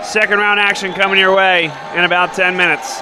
Second round action coming your way in about 10 minutes.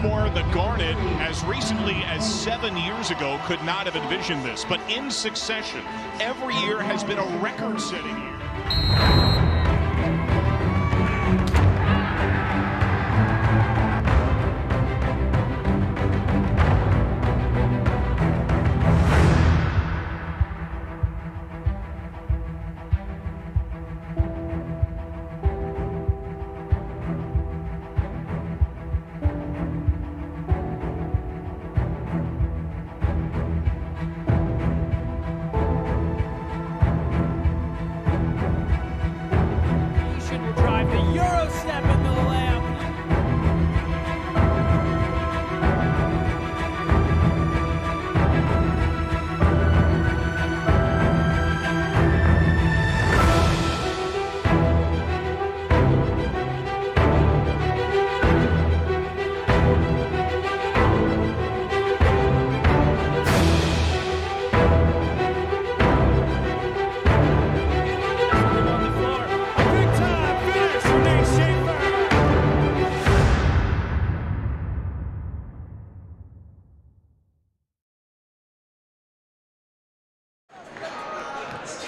Swarthmore, the Garnet, as recently as 7 years ago, could not have envisioned this. But in succession, every year has been a record-setting year.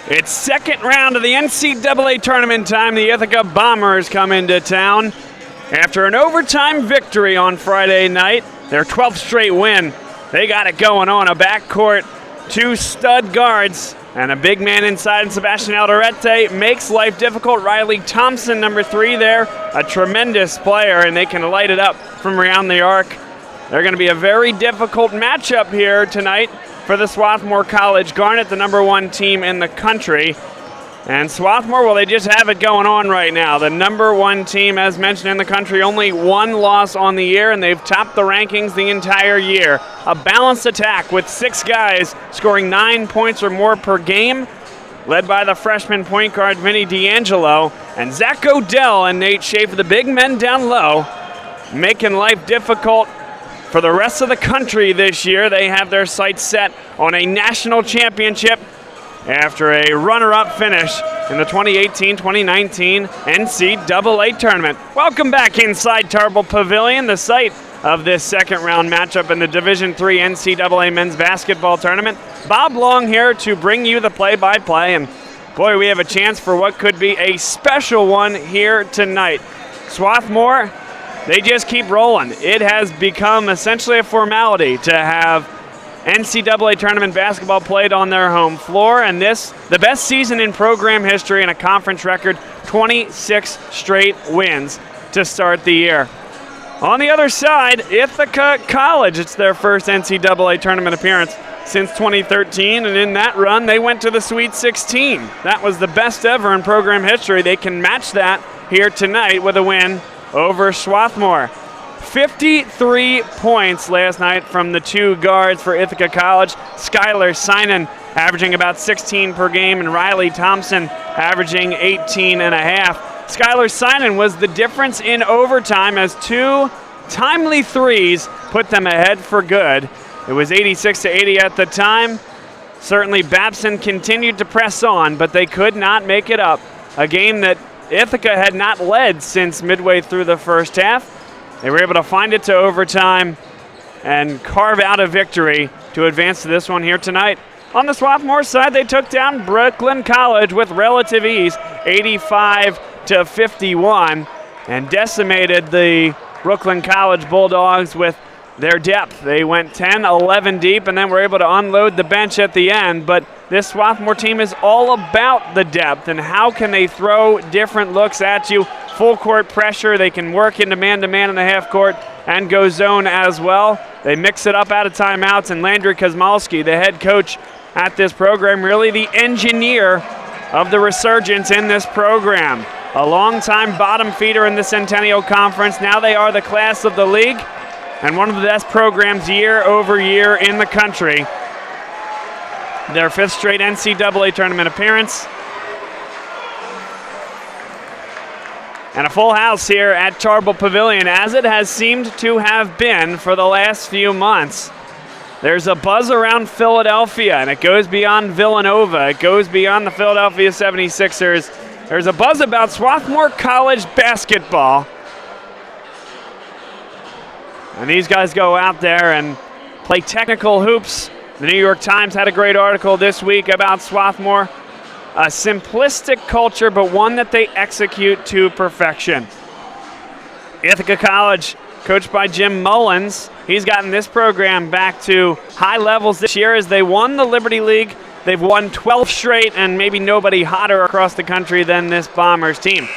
It's second round of the NCAA tournament time. The Ithaca Bombers come into town after an overtime victory on Friday night. Their 12th straight win. They got it going on. A backcourt, two stud guards, and a big man inside, and Sebastian Alderete makes life difficult. Riley Thompson, number 3 there, a tremendous player, and they can light it up from around the arc. They're going to be a very difficult matchup here tonight for the Swarthmore College Garnet, the number 1 team in the country. And Swarthmore, well, they just have it going on right now. The number 1 team, as mentioned, in the country, only 1 loss on the year, and they've topped the rankings the entire year. A balanced attack with 6 guys scoring 9 points or more per game, led by the freshman point guard Vinny D'Angelo, and Zach Odell and Nate Schaefer, the big men down low, making life difficult for the rest of the country this year. They have their sights set on a national championship after a runner-up finish in the 2018-2019 NCAA tournament. Welcome back inside Tarbell Pavilion, the site of this second-round matchup in the Division III NCAA men's basketball tournament. Bob Long here to bring you the play-by-play, and boy, we have a chance for what could be a special one here tonight. Swarthmore, they just keep rolling. It has become essentially a formality to have NCAA tournament basketball played on their home floor, and this, the best season in program history and a conference record, 26 straight wins to start the year. On the other side, Ithaca College, it's their first NCAA tournament appearance since 2013, and in that run, they went to the Sweet 16. That was the best ever in program history. They can match that here tonight with a win over Swarthmore. 53 points last night from the 2 guards for Ithaca College. Skylar Sinan averaging about 16 per game, and Riley Thompson averaging 18 and a half. Skylar Sinan was the difference in overtime as 2 timely threes put them ahead for good. It was 86-80 at the time. Certainly Babson continued to press on, but they could not make it up. A game that Ithaca had not led since midway through the first half. They were able to find it to overtime and carve out a victory to advance to this one here tonight. On the Swarthmore side, they took down Brooklyn College with relative ease, 85-51, and decimated the Brooklyn College Bulldogs with their depth. They went 10-11 deep and then were able to unload the bench at the end, but this Swarthmore team is all about the depth and how can they throw different looks at you. Full court pressure, they can work into man-to-man in the half court and go zone as well. They mix it up out of timeouts, and Landry Kosmalski, the head coach at this program, really the engineer of the resurgence in this program. A long-time bottom feeder in the Centennial Conference. Now they are the class of the league and one of the best programs year over year in the country. Their 5th straight NCAA tournament appearance. And a full house here at Tarbell Pavilion, as it has seemed to have been for the last few months. There's a buzz around Philadelphia, and it goes beyond Villanova. It goes beyond the Philadelphia 76ers. There's a buzz about Swarthmore College basketball. And these guys go out there and play technical hoops. The New York Times had a great article this week about Swarthmore. A simplistic culture, but one that they execute to perfection. Ithaca College, coached by Jim Mullins, he's gotten this program back to high levels this year as they won the Liberty League. They've won 12 straight, and maybe nobody hotter across the country than this Bombers team.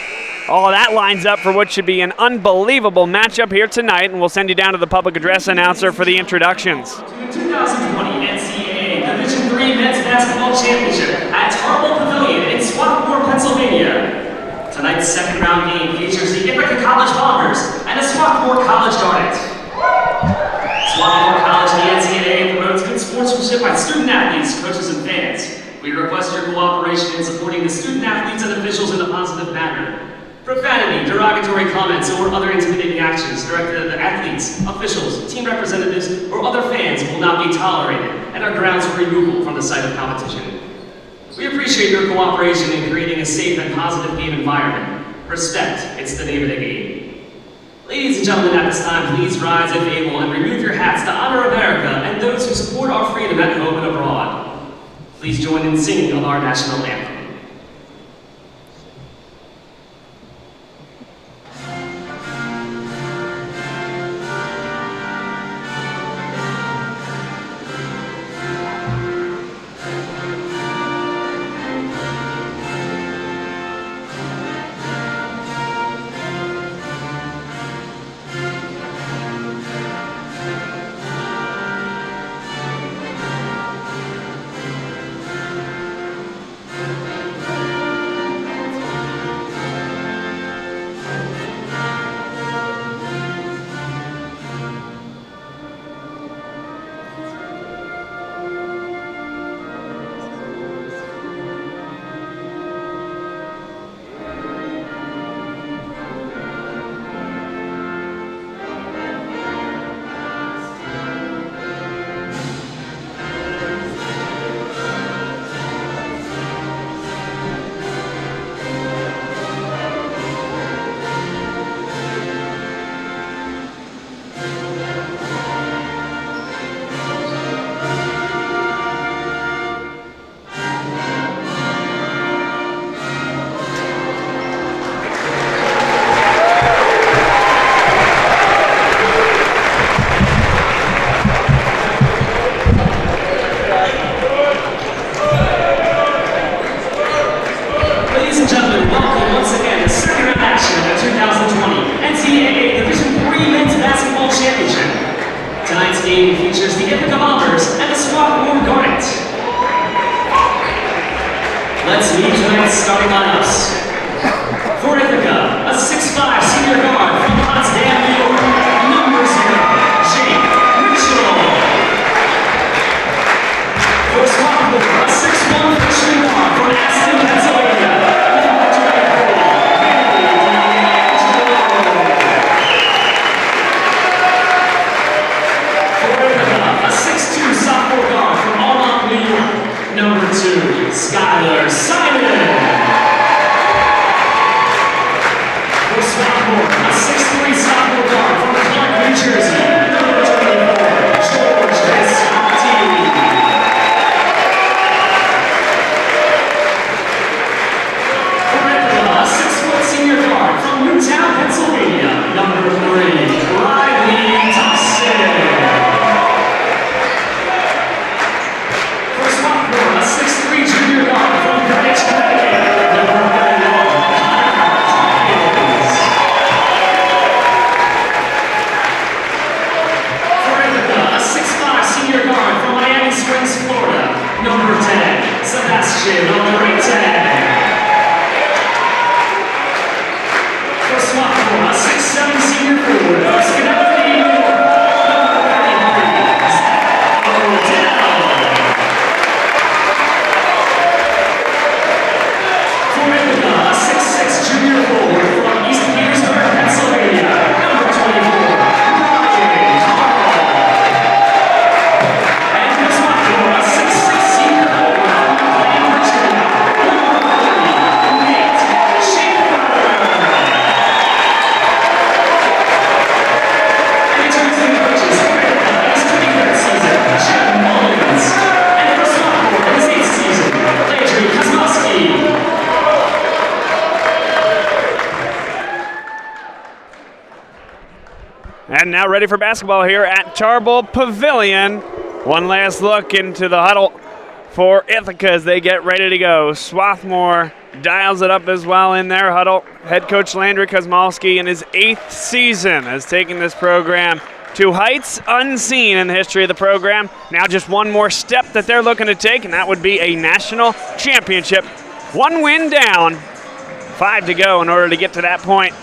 All of that lines up for what should be an unbelievable matchup here tonight, and we'll send you down to the public address announcer for the introductions. 2020 NCAA Division III Men's Basketball Championship at Tarbell Pavilion in Swarthmore, Pennsylvania. Tonight's second round game features the Ithaca College Bombers and the Swarthmore College Garnet. Swarthmore College in the NCAA promotes good sportsmanship by student athletes, coaches, and fans. We request your cooperation in supporting the student athletes and officials in a positive manner. Profanity, derogatory comments, or other intimidating actions directed at the athletes, officials, team representatives, or other fans will not be tolerated and are grounds for removal from the site of competition. We appreciate your cooperation in creating a safe and positive game environment. Respect, it's the name of the game. Ladies and gentlemen, at this time, please rise if able and remove your hats to honor America and those who support our freedom at home and abroad. Please join in singing of our national anthem. team features the Ithaca Bombers and the Swarthmore Garnet. Let's meet tonight's starting lineups. For Ithaca, a 6'5" senior guard from Potsdam, New York, number 0, Jake Mitchell. For Swarthmore, a 6'1" freshman guard from Aston, Pennsylvania, number 24, For Ithaca, a 6'2" sophomore guard from Almont, New York, number 2, Skylar Simon. For Swarthmore, a 6'3" sophomore guard from Clark, New Jersey, number 24, George Visconti. For Ithaca, a 6-foot senior guard from Newtown, Pennsylvania, number 3, Riley Thompson. For Swarthmore, a 6'3" junior guard from Greenwich, Connecticut, number 31, senior guard from Miami Springs, Florida, number 10, Sebastian Alderete. For Swarthmore, a 6'7" senior forward from Schenectady, New York, number 33, Zach Odell. For Ithaca, a 6'6" junior forward from East Petersburg, Pennsylvania, number 24, Ryan Carl. And now ready for basketball here at Tarble Pavilion. One last look into the huddle for Ithaca as they get ready to go. Swarthmore dials it up as well in their huddle. Head coach Landry Kosmalski in his 8th season has taken this program to heights unseen in the history of the program. Now just one more step that they're looking to take, and that would be a national championship. One win down, 5 to go in order to get to that point.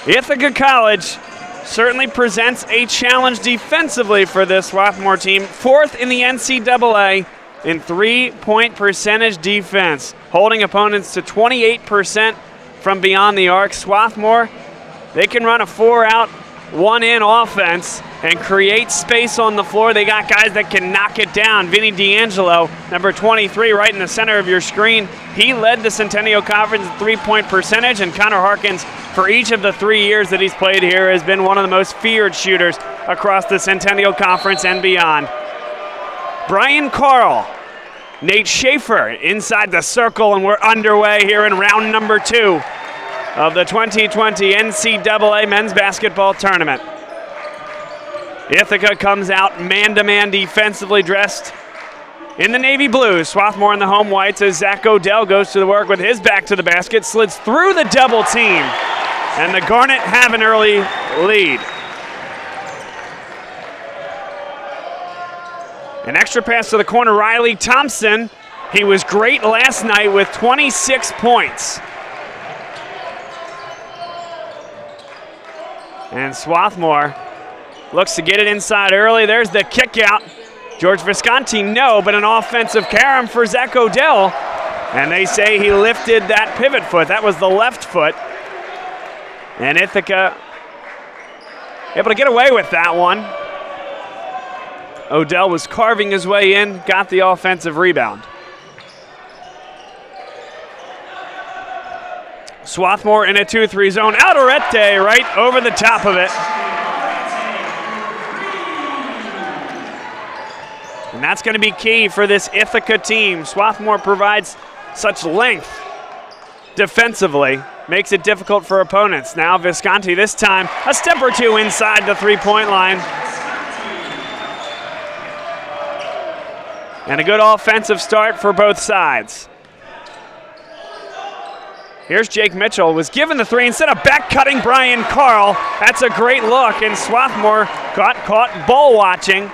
Ithaca College certainly presents a challenge defensively for this Swarthmore team. 4th in the NCAA in 3-point percentage defense, holding opponents to 28% from beyond the arc. Swarthmore, they can run a 4-out, 1-in offense and create space on the floor. They got guys that can knock it down. Vinny D'Angelo, number 23, right in the center of your screen. He led the Centennial Conference in 3-point percentage, and Connor Harkins, for each of the 3 years that he's played here, has been one of the most feared shooters across the Centennial Conference and beyond. Brian Carl, Nate Schaefer inside the circle, and we're underway here in round number 2 of the 2020 NCAA Men's Basketball Tournament. Ithaca comes out man-to-man defensively dressed in the navy blues. Swarthmore in the home whites as Zach Odell goes to the work with his back to the basket, slids through the double team, and the Garnet have an early lead. An extra pass to the corner, Riley Thompson. He was great last night with 26 points. And Swarthmore looks to get it inside early. There's the kick out. George Visconti, no, but an offensive carom for Zach Odell. And they say he lifted that pivot foot. That was the left foot. And Ithaca able to get away with that one. Odell was carving his way in, got the offensive rebound. Swarthmore in a 2-3 zone. Alderete right over the top of it. And that's going to be key for this Ithaca team. Swarthmore provides such length defensively, makes it difficult for opponents. Now Visconti this time a step or two inside the three-point line. And a good offensive start for both sides. Here's Jake Mitchell, was given the three instead of back-cutting Brian Carl. That's a great look, and Swarthmore got caught ball watching.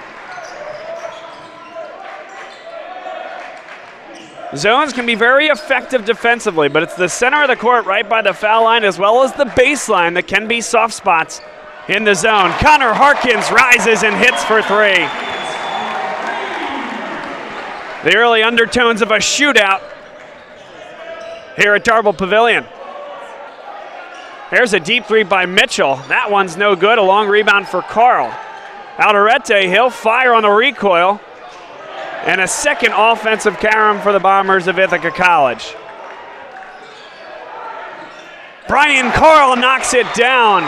Zones can be very effective defensively, but it's the center of the court right by the foul line as well as the baseline that can be soft spots in the zone. Connor Harkins rises and hits for three. The early undertones of a shootout here at Darble Pavilion. There's a deep three by Mitchell. That one's no good. A long rebound for Carl. Alderete, he'll fire on the recoil. And a second offensive carom for the Bombers of Ithaca College. Brian Carl knocks it down.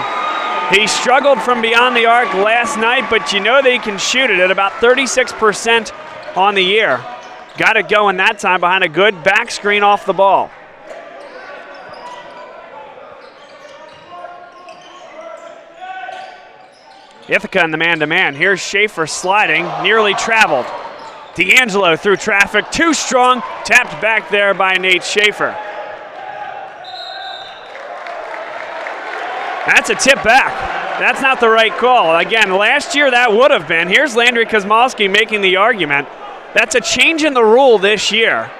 He struggled from beyond the arc last night, but you know they can shoot it at about 36% on the year. Got it going that time behind a good back screen off the ball. Ithaca in the man-to-man. Here's Schaefer sliding, nearly traveled. D'Angelo through traffic, too strong, tapped back there by Nate Schaefer. That's a tip back. That's not the right call. Again, last year that would have been. Here's Landry Kosmalski making the argument. That's a change in the rule this year.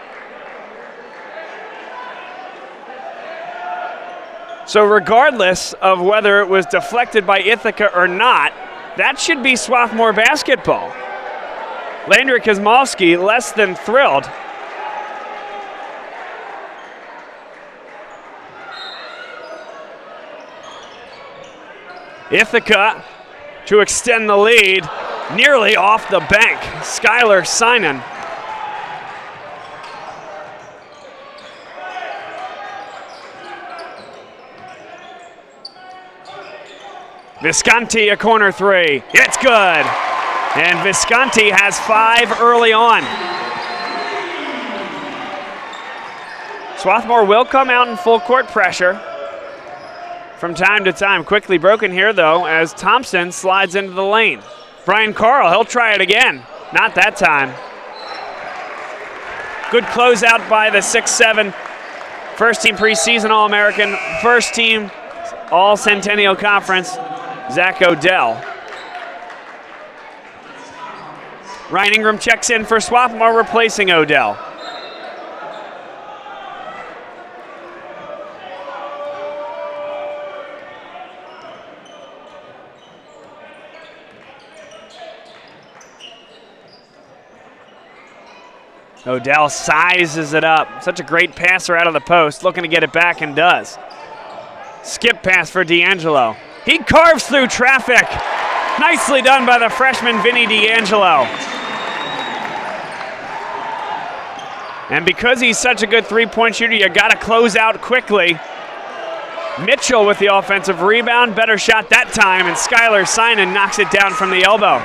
So regardless of whether it was deflected by Ithaca or not, that should be Swarthmore basketball. Landry Kosmalski less than thrilled. Ithaca to extend the lead, nearly off the bank. Skylar Sinan. Visconti, a corner three. It's good. And Visconti has 5 early on. Swarthmore will come out in full court pressure from time to time. Quickly broken here, though, as Thompson slides into the lane. Brian Carl, he'll try it again. Not that time. Good closeout by the 6'7", first-team preseason All-American, first-team All-Centennial Conference, Zach Odell. Ryan Ingram checks in for Swarthmore, replacing Odell. Odell sizes it up. Such a great passer out of the post, looking to get it back and does. Skip pass for D'Angelo. He carves through traffic. Nicely done by the freshman Vinny D'Angelo. And because he's such a good three-point shooter, you got to close out quickly. Mitchell with the offensive rebound. Better shot that time, and Skylar Sinan knocks it down from the elbow.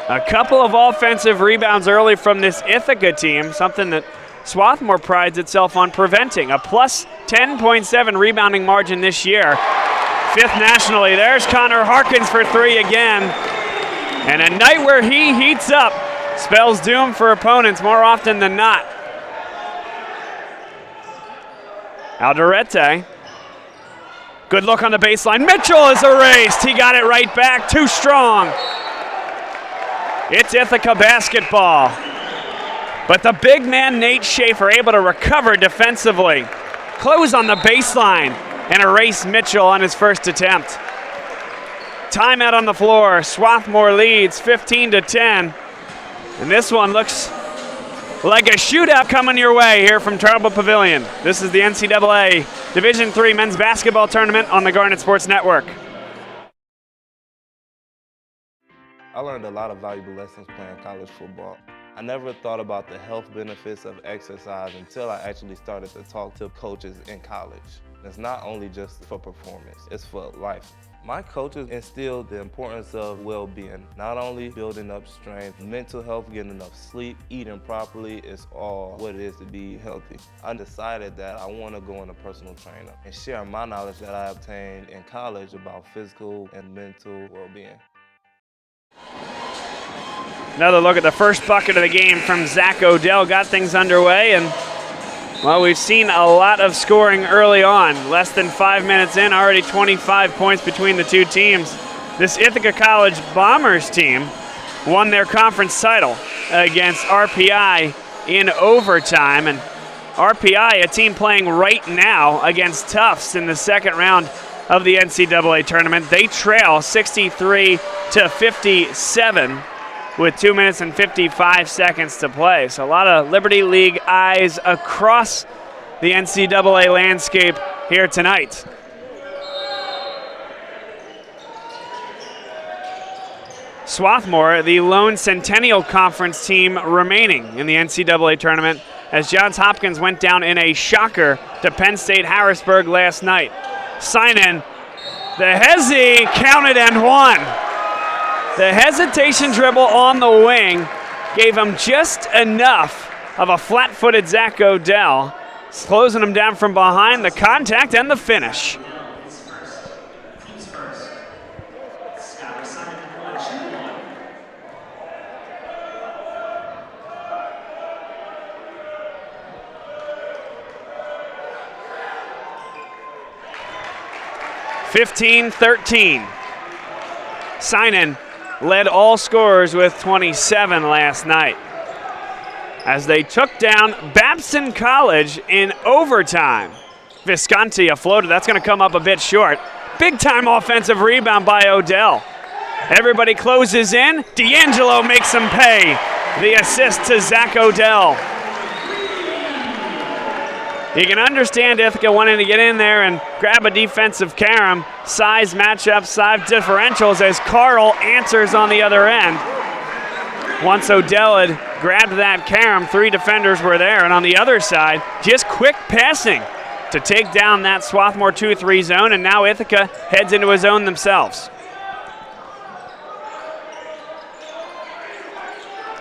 A couple of offensive rebounds early from this Ithaca team, something that Swarthmore prides itself on preventing. A plus 10.7 rebounding margin this year. 5th nationally. There's Connor Harkins for three again. And a night where he heats up spells doom for opponents more often than not. Alderete. Good look on the baseline. Mitchell is erased. He got it right back. Too strong. It's Ithaca basketball. But the big man, Nate Schaefer, able to recover defensively. Close on the baseline and erase Mitchell on his first attempt. Timeout on the floor. Swarthmore leads 15-10. And this one looks like a shootout coming your way here from Darble Pavilion. This is the NCAA Division III Men's Basketball Tournament on the Garnet Sports Network. I learned a lot of valuable lessons playing college football. I never thought about the health benefits of exercise until I actually started to talk to coaches in college. It's not only just for performance, it's for life. My coaches instilled the importance of well-being, not only building up strength, mental health, getting enough sleep, eating properly is all what it is to be healthy. I decided that I want to go on a personal trainer and share my knowledge that I obtained in college about physical and mental well-being. Another look at the first bucket of the game from Zach Odell. Got things underway, and well, we've seen a lot of scoring early on. Less than 5 minutes in, already 25 points between the two teams. This Ithaca College Bombers team won their conference title against RPI in overtime. And RPI, a team playing right now against Tufts in the second round of the NCAA tournament. They trail 63-57 with 2 minutes and 55 seconds to play. So a lot of Liberty League eyes across the NCAA landscape here tonight. Swarthmore, the lone Centennial Conference team remaining in the NCAA tournament, as Johns Hopkins went down in a shocker to Penn State Harrisburg last night. Sign-in, the Hezi counted and won. The hesitation dribble on the wing gave him just enough of a flat-footed Zach Odell, closing him down from behind, the contact and the finish. 15-13. Sign-in led all scorers with 27 last night as they took down Babson College in overtime. Visconti, a floater, that's going to come up a bit short. Big-time offensive rebound by Odell. Everybody closes in. D'Angelo makes him pay. The assist to Zach Odell. You can understand Ithaca wanting to get in there and grab a defensive carom. Size matchup, size differentials as Carl answers on the other end. Once Odell had grabbed that carom, three defenders were there. And on the other side, just quick passing to take down that Swarthmore 2-3 zone. And now Ithaca heads into a zone themselves.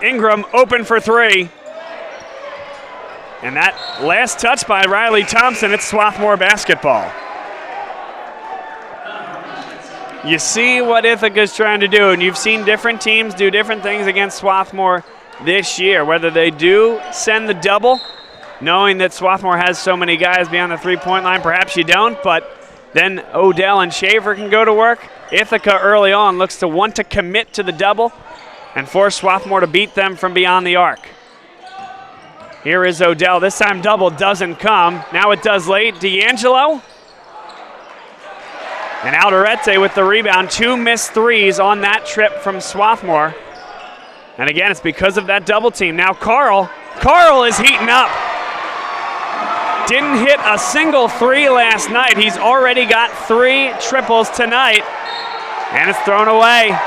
Ingram open for three. And that last touch by Riley Thompson, it's Swarthmore basketball. You see what Ithaca's trying to do, and you've seen different teams do different things against Swarthmore this year. Whether they do send the double, knowing that Swarthmore has so many guys beyond the three-point line, perhaps you don't, but then Odell and Shaver can go to work. Ithaca early on looks to want to commit to the double and force Swarthmore to beat them from beyond the arc. Here is Odell. This time double doesn't come. Now it does late. D'Angelo. And Alderete with the rebound. Two missed threes on that trip from Swarthmore. And again, it's because of that double team. Now Carl. Carl is heating up. Didn't hit a single three last night. He's already got three triples tonight. And it's thrown away.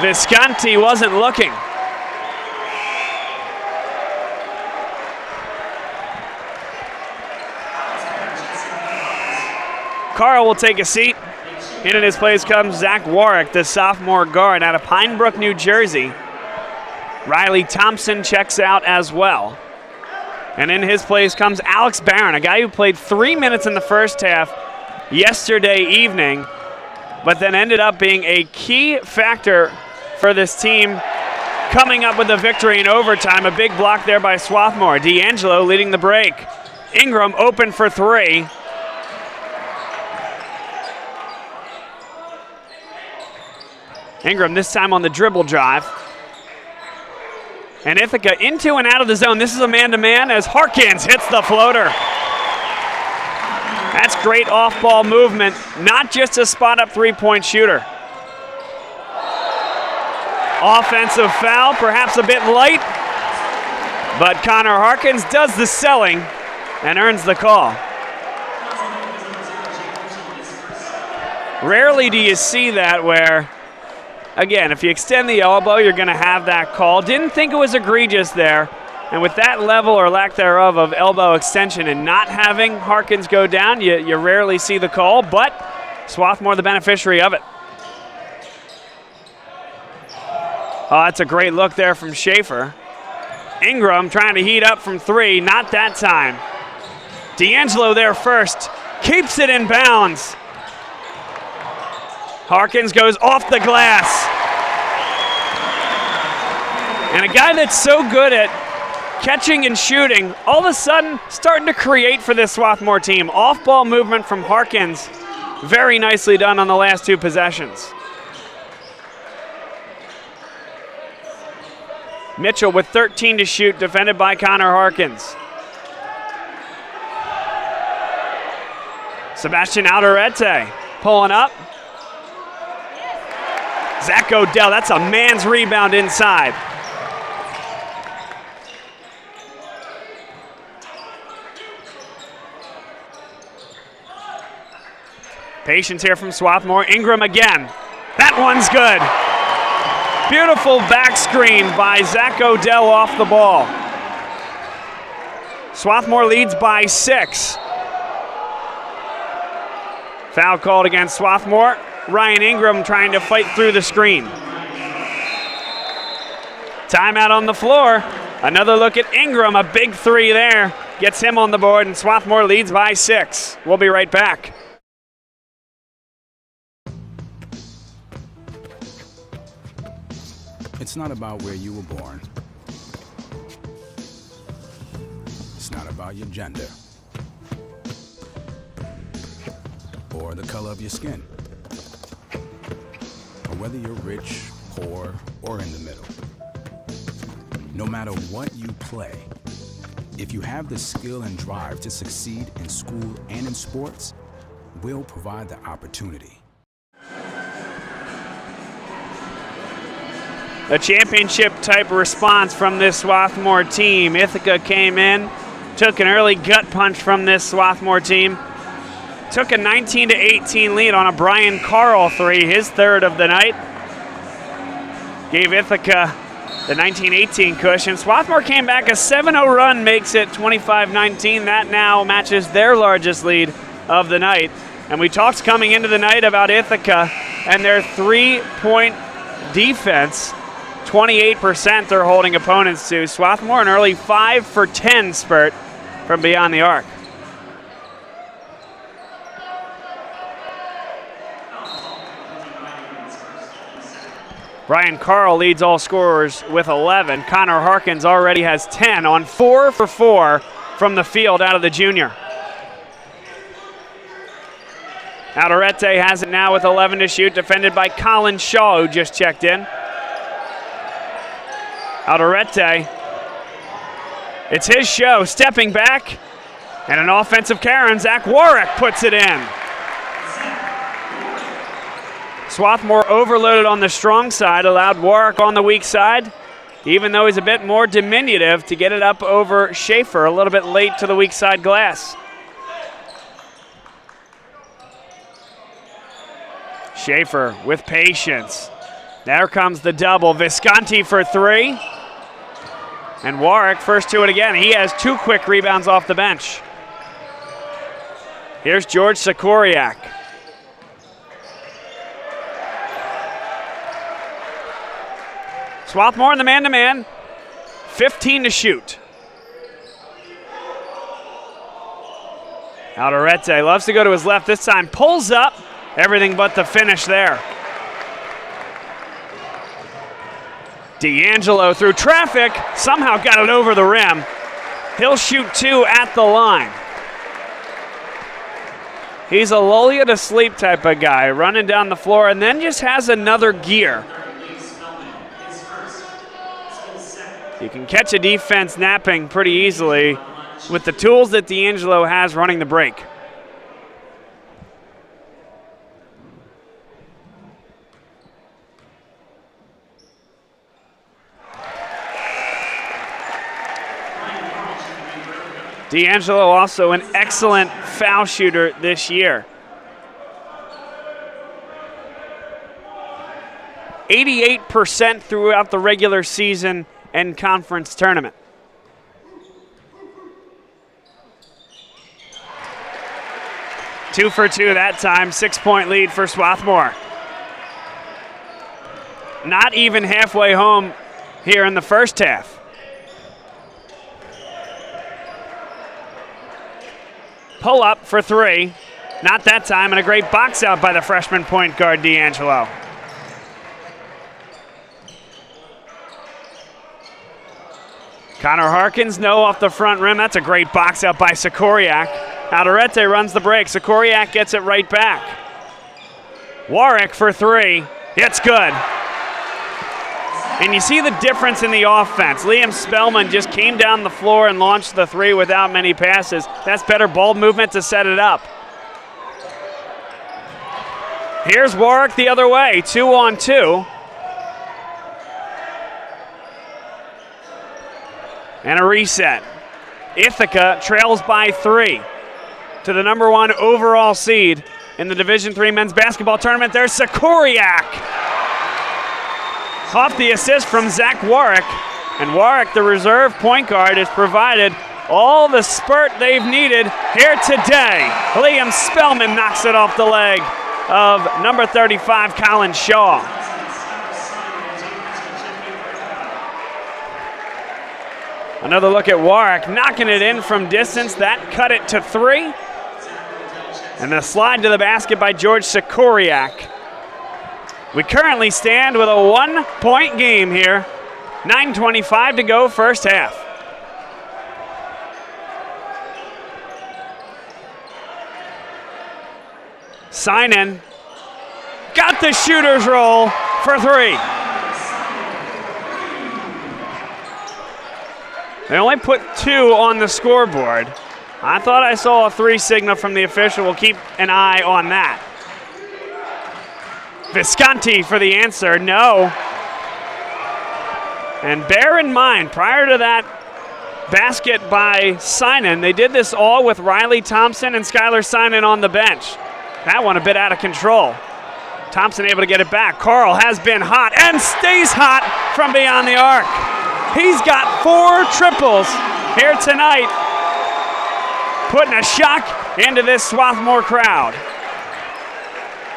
Visconti wasn't looking. Carl will take a seat. In his place comes Zach Warwick, the sophomore guard out of Pinebrook, New Jersey. Riley Thompson checks out as well. And in his place comes Alex Barron, a guy who played 3 minutes in the first half yesterday evening, but then ended up being a key factor for this team coming up with a victory in overtime. A big block there by Swarthmore. D'Angelo leading the break. Ingram open for three. Ingram this time on the dribble drive. And Ithaca into and out of the zone. This is a man-to-man as Harkins hits the floater. That's great off-ball movement, not just a spot-up three-point shooter. Offensive foul, perhaps a bit light, but Connor Harkins does the selling and earns the call. Rarely do you see that where, again, if you extend the elbow, you're going to have that call. Didn't think it was egregious there. And with that level or lack thereof of elbow extension and not having Harkins go down, you rarely see the call, but Swarthmore the beneficiary of it. Oh, that's a great look there from Schaefer. Ingram trying to heat up from three, not that time. D'Angelo there first, keeps it in bounds. Harkins goes off the glass. And a guy that's so good at catching and shooting, all of a sudden starting to create for this Swarthmore team. Off-ball movement from Harkins. Very nicely done on the last two possessions. Mitchell with 13 to shoot, defended by Connor Harkins. Sebastian Alderete pulling up. Zach Odell, that's a man's rebound inside. Patience here from Swarthmore. Ingram again. That one's good. Beautiful back screen by Zach Odell off the ball. Swarthmore leads by 6. Foul called against Swarthmore. Ryan Ingram trying to fight through the screen. Timeout on the floor. Another look at Ingram, a big three there. Gets him on the board, and Swarthmore leads by 6. We'll be right back. It's not about where you were born. It's not about your gender or the color of your skin, or whether you're rich, poor, or in the middle. No matter what you play, if you have the skill and drive to succeed in school and in sports, we'll provide the opportunity. A championship-type response from this Swarthmore team. Ithaca came in, took an early gut punch from this Swarthmore team. Took a 19-18 lead on a Brian Carl three, his third of the night. Gave Ithaca the 19-18 cushion. Swarthmore came back, a 7-0 run makes it 25-19. That now matches their largest lead of the night. And we talked coming into the night about Ithaca and their three-point defense. 28% they're holding opponents to. Swarthmore an early 5 for 10 spurt from beyond the arc. Brian Carl leads all scorers with 11. Connor Harkins already has 10 on 4 for 4 from the field out of the junior. Alderete has it now with 11 to shoot, defended by Colin Shaw, who just checked in. Alderete, it's his show, stepping back, and an offensive carry, and Zach Warwick puts it in. Swarthmore overloaded on the strong side, allowed Warwick on the weak side, even though he's a bit more diminutive, to get it up over Schaefer, a little bit late to the weak side glass. Schaefer with patience. There comes the double. Visconti for 3. And Warwick first to it again. He has 2 quick rebounds off the bench. Here's George Sikoriak. Swarthmore in the man-to-man. 15 to shoot. Alderete loves to go to his left this time. Pulls up. Everything but the finish there. D'Angelo through traffic, somehow got it over the rim. He'll shoot 2 at the line. He's a lull you to sleep type of guy, running down the floor and then just has another gear. You can catch a defense napping pretty easily with the tools that D'Angelo has running the break. D'Angelo also an excellent foul shooter this year. 88% throughout the regular season and conference tournament. Two for 2 that time, 6-point lead for Swarthmore. Not even halfway home here in the first half. Pull up for 3. Not that time, and a great box out by the freshman point guard, D'Angelo. Connor Harkins, no off the front rim. That's a great box out by Sikoriak. Alderete runs the break. Sikoriak gets it right back. Warwick for three. It's good. And you see the difference in the offense. Liam Spellman just came down the floor and launched the three without many passes. That's better ball movement to set it up. Here's Warwick the other way, 2-on-2. And a reset. Ithaca trails by 3 to the number 1 overall seed in the Division III men's basketball tournament. There's Sikoriak. Off the assist from Zach Warwick. And Warwick, the reserve point guard, has provided all the spurt they've needed here today. Liam Spellman knocks it off the leg of number 35, Colin Shaw. Another look at Warwick, knocking it in from distance. That cut it to 3. And the slide to the basket by George Sikoriak. We currently stand with a 1-point game here. 9:25 to go, first half. Synan got the shooter's roll for 3. They only put 2 on the scoreboard. I thought I saw a 3 signal from the official. We'll keep an eye on that. Visconti for the answer, no. And bear in mind, prior to that basket by Synan, they did this all with Riley Thompson and Skylar Synan on the bench. That one a bit out of control. Thompson able to get it back. Carl has been hot and stays hot from beyond the arc. He's got 4 triples here tonight, putting a shock into this Swarthmore crowd.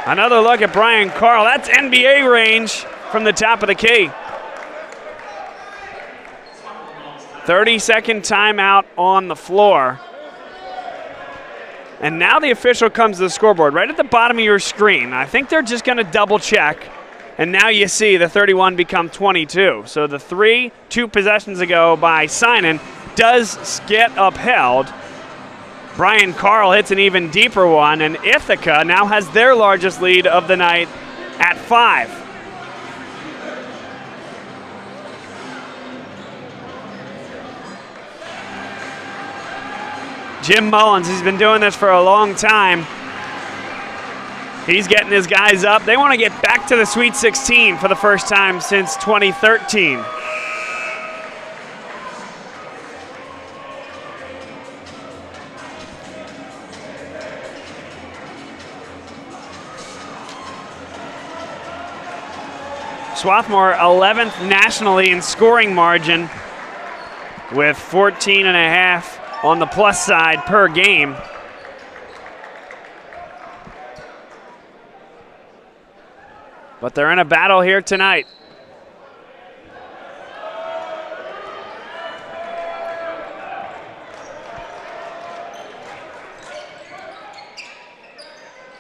Another look at Brian Carl. That's NBA range from the top of the key. 30-second timeout on the floor. And now the official comes to the scoreboard right at the bottom of your screen. I think they're just going to double check. And now you see the 31 become 22. So the 3 2 possessions ago by Synan does get upheld. Brian Carl hits an even deeper one, and Ithaca now has their largest lead of the night at 5. Jim Mullins, he's been doing this for a long time. He's getting his guys up. They want to get back to the Sweet 16 for the first time since 2013. Swarthmore 11th nationally in scoring margin with 14.5 on the plus side per game. But they're in a battle here tonight.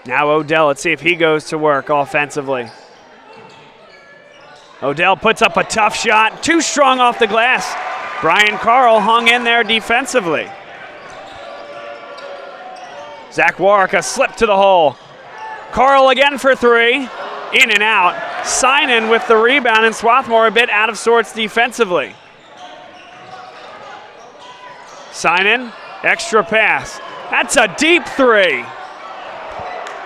Now Odell, let's see if he goes to work offensively. Odell puts up a tough shot, too strong off the glass. Brian Carl hung in there defensively. Zach Warwick, a slip to the hole. Carl again for 3, in and out. Synan with the rebound, and Swarthmore a bit out of sorts defensively. Synan, extra pass. That's a deep 3.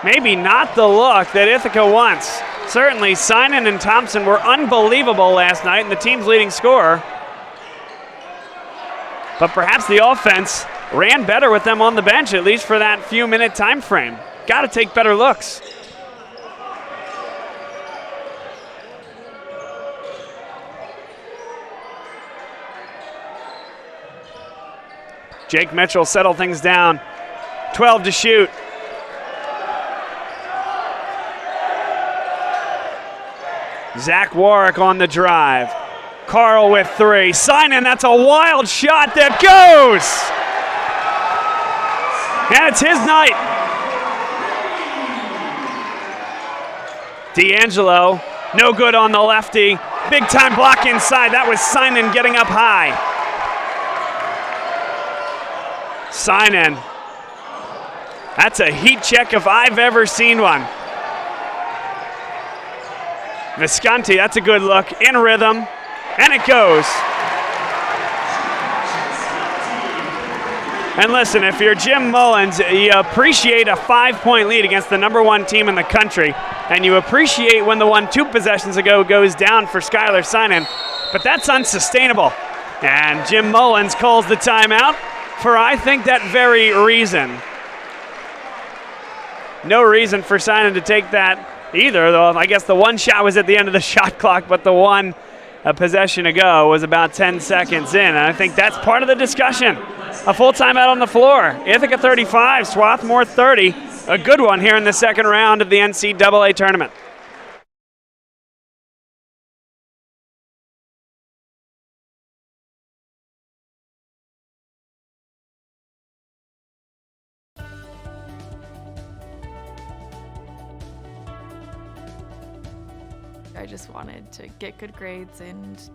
Maybe not the look that Ithaca wants. Certainly, Synan and Thompson were unbelievable last night, and the team's leading scorer. But perhaps the offense ran better with them on the bench, at least for that few-minute time frame. Got to take better looks. Jake Mitchell settle things down. 12 to shoot. Zach Warwick on the drive. Carl with 3. Synan, that's a wild shot that goes. And it's his night. D'Angelo, no good on the lefty. Big time block inside. That was Synan getting up high. Synan. That's a heat check if I've ever seen one. Visconti, that's a good look, in rhythm, and it goes. And listen, if you're Jim Mullins, you appreciate a 5-point lead against the #1 team in the country, and you appreciate when the one 2 possessions ago goes down for Skylar Synan, but that's unsustainable. And Jim Mullins calls the timeout for, I think, that very reason. No reason for Synan to take that either, though I guess the one shot was at the end of the shot clock, but the one possession ago was about 10 seconds in, and I think that's part of the discussion. A full timeout on the floor. Ithaca 35, Swarthmore 30. A good one here in the second round of the NCAA tournament. I just wanted to get good grades and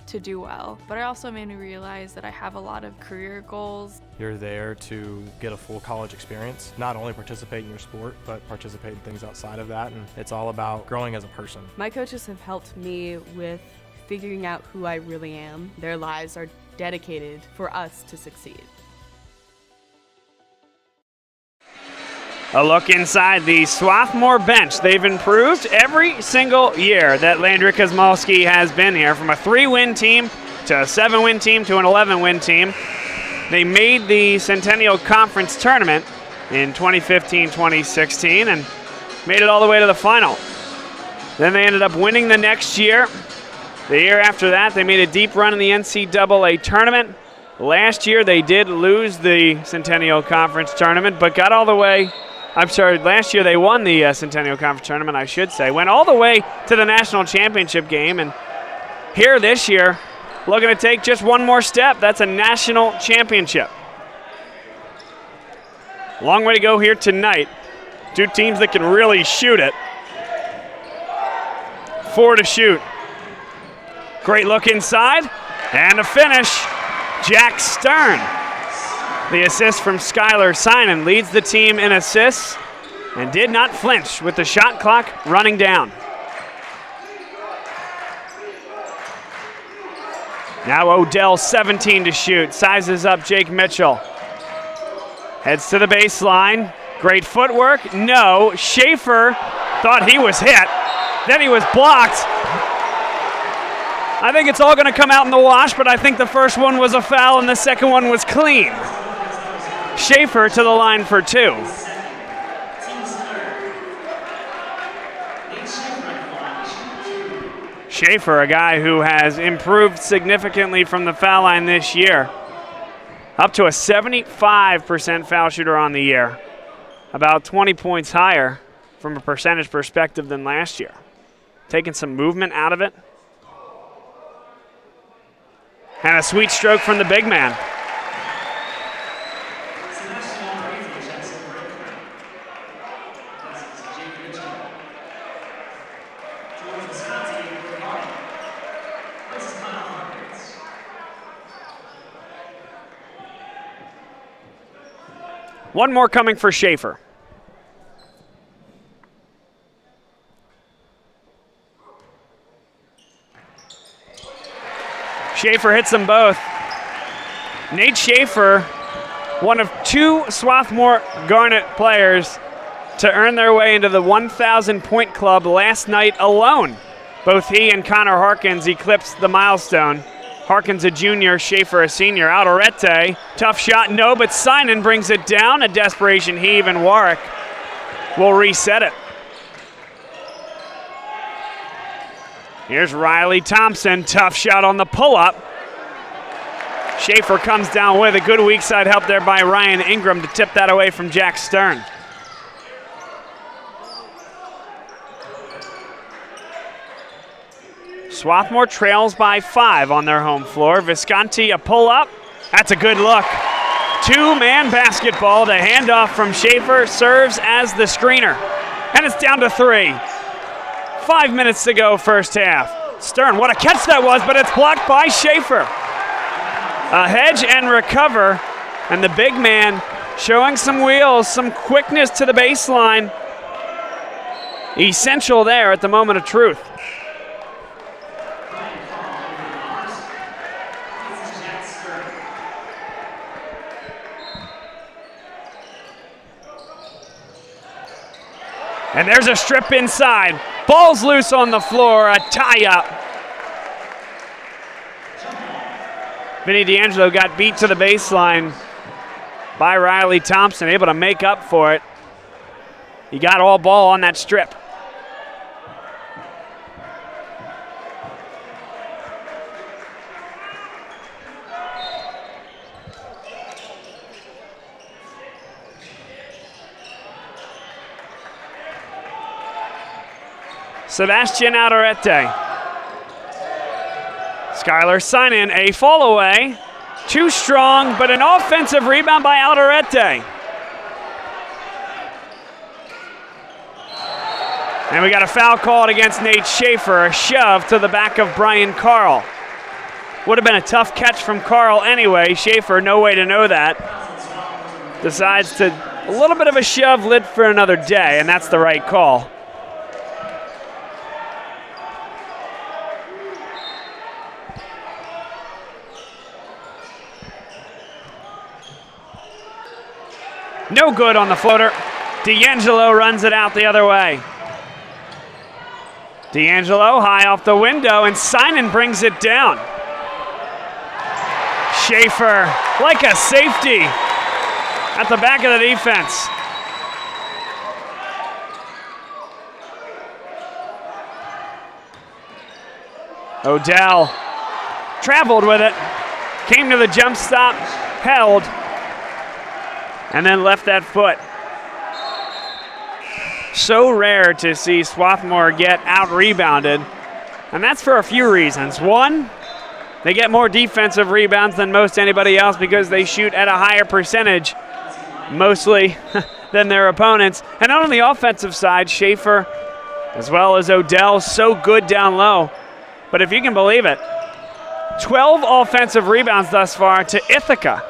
to do well. But it also made me realize that I have a lot of career goals. You're there to get a full college experience, not only participate in your sport, but participate in things outside of that, and it's all about growing as a person. My coaches have helped me with figuring out who I really am. Their lives are dedicated for us to succeed. A look inside the Swarthmore bench. They've improved every single year that Landry Kosmalski has been here, from a 3-win team to a 7-win team to an 11-win team. They made the Centennial Conference tournament in 2015-2016 and made it all the way to the final. Then they ended up winning the next year. The year after that, they made a deep run in the NCAA tournament. Last year, they did lose the Centennial Conference tournament, but got all the way. Last year they won the Centennial Conference tournament, I should say. Went all the way to the national championship game, and here this year, looking to take just one more step. That's a national championship. Long way to go here tonight. Two teams that can really shoot it. 4 to shoot. Great look inside, and a finish. Jack Stern. The assist from Skylar Synan leads the team in assists and did not flinch with the shot clock running down. Now Odell, 17 to shoot. Sizes up Jake Mitchell. Heads to the baseline. Great footwork. No. Schaefer thought he was hit. Then he was blocked. I think it's all going to come out in the wash, but I think the first one was a foul and the second one was clean. Schaefer to the line for 2. Schaefer, a guy who has improved significantly from the foul line this year. Up to a 75% foul shooter on the year. About 20 points higher from a percentage perspective than last year. Taking some movement out of it. And a sweet stroke from the big man. One more coming for Schaefer. Schaefer hits them both. Nate Schaefer, one of 2 Swarthmore Garnet players to earn their way into the 1,000-point club last night alone. Both he and Connor Harkins eclipsed the milestone. Harkins a junior, Schaefer a senior. Alderete, tough shot, no, but Synan brings it down. A desperation heave, and Warwick will reset it. Here's Riley Thompson, tough shot on the pull-up. Schaefer comes down with a good weak side help there by Ryan Ingram to tip that away from Jack Stern. Swarthmore trails by 5 on their home floor. Visconti a pull-up. That's a good look. 2-man basketball. The handoff from Schaefer serves as the screener. And it's down to 3. 5 minutes to go first half. Stern, what a catch that was, but it's blocked by Schaefer. A hedge and recover And the big man showing some wheels, some quickness to the baseline. Essential there at the moment of truth. And there's a strip inside. Ball's loose on the floor, a tie-up. Vinny D'Angelo got beat to the baseline by Riley Thompson, able to make up for it. He got all ball on that strip. Sebastian Alderete. Skylar Synan, a fall away. Too strong, but an offensive rebound by Alderete. And we got a foul called against Nate Schaefer, a shove to the back of Brian Carl. Would have been a tough catch from Carl anyway. Schaefer, no way to know that. Decides to, a little bit of a shove lit for another day, and that's the right call. No good on the floater. D'Angelo runs it out the other way. D'Angelo high off the window, and Synan brings it down. Schaefer, like a safety, at the back of the defense. Odell traveled with it, came to the jump stop, held, and then left that foot. So rare to see Swarthmore get out-rebounded, and that's for a few reasons. One, they get more defensive rebounds than most anybody else because they shoot at a higher percentage, mostly, than their opponents. And on the offensive side, Schaefer, as well as Odell, so good down low. But if you can believe it, 12 offensive rebounds thus far to Ithaca.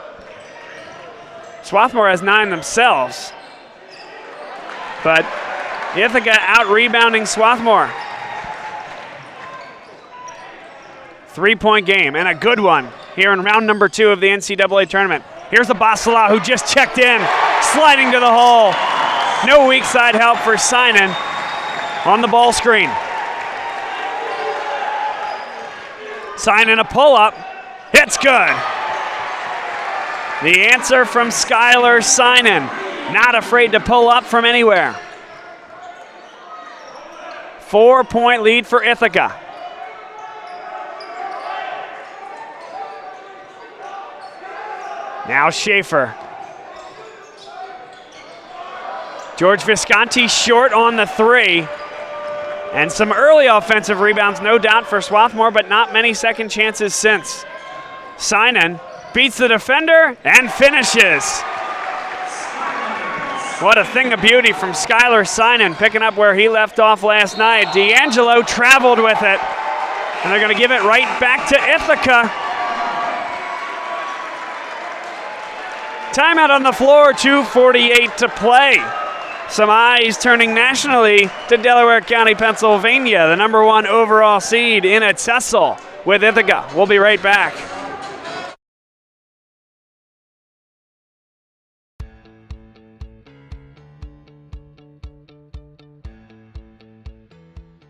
Swarthmore has 9 themselves, but Ithaca out-rebounding Swarthmore. 3-point game, and a good one here in round number 2 of the NCAA tournament. Here's the Basala who just checked in, sliding to the hole. No weak side help for Synan on the ball screen. Synan a pull-up. It's good. The answer from Skylar Synan. Not afraid to pull up from anywhere. 4-point lead for Ithaca. Now Schaefer. George Visconti short on the 3. And some early offensive rebounds, no doubt, for Swarthmore, but not many second chances since. Synan beats the defender and finishes. What a thing of beauty from Skylar Synan, picking up where he left off last night. D'Angelo traveled with it, and they're going to give it right back to Ithaca. Timeout on the floor, 2:48 to play. Some eyes turning nationally to Delaware County, Pennsylvania, the number 1 overall seed in a tussle with Ithaca. We'll be right back.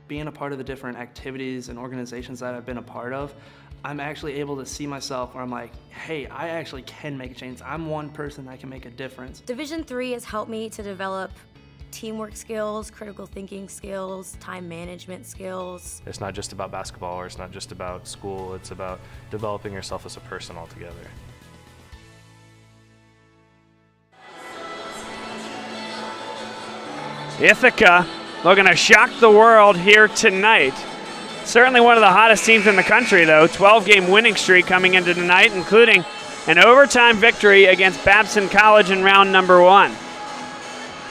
Being a part of the different activities and organizations that I've been a part of, I'm actually able to see myself where I'm like, hey, I actually can make a change. I'm one person that can make a difference. Division III has helped me to develop teamwork skills, critical thinking skills, time management skills. It's not just about basketball, or it's not just about school, it's about developing yourself as a person altogether. Ithaca looking to shock the world here tonight. Certainly one of the hottest teams in the country, though. 12-game winning streak coming into tonight, including an overtime victory against Babson College in round number 1.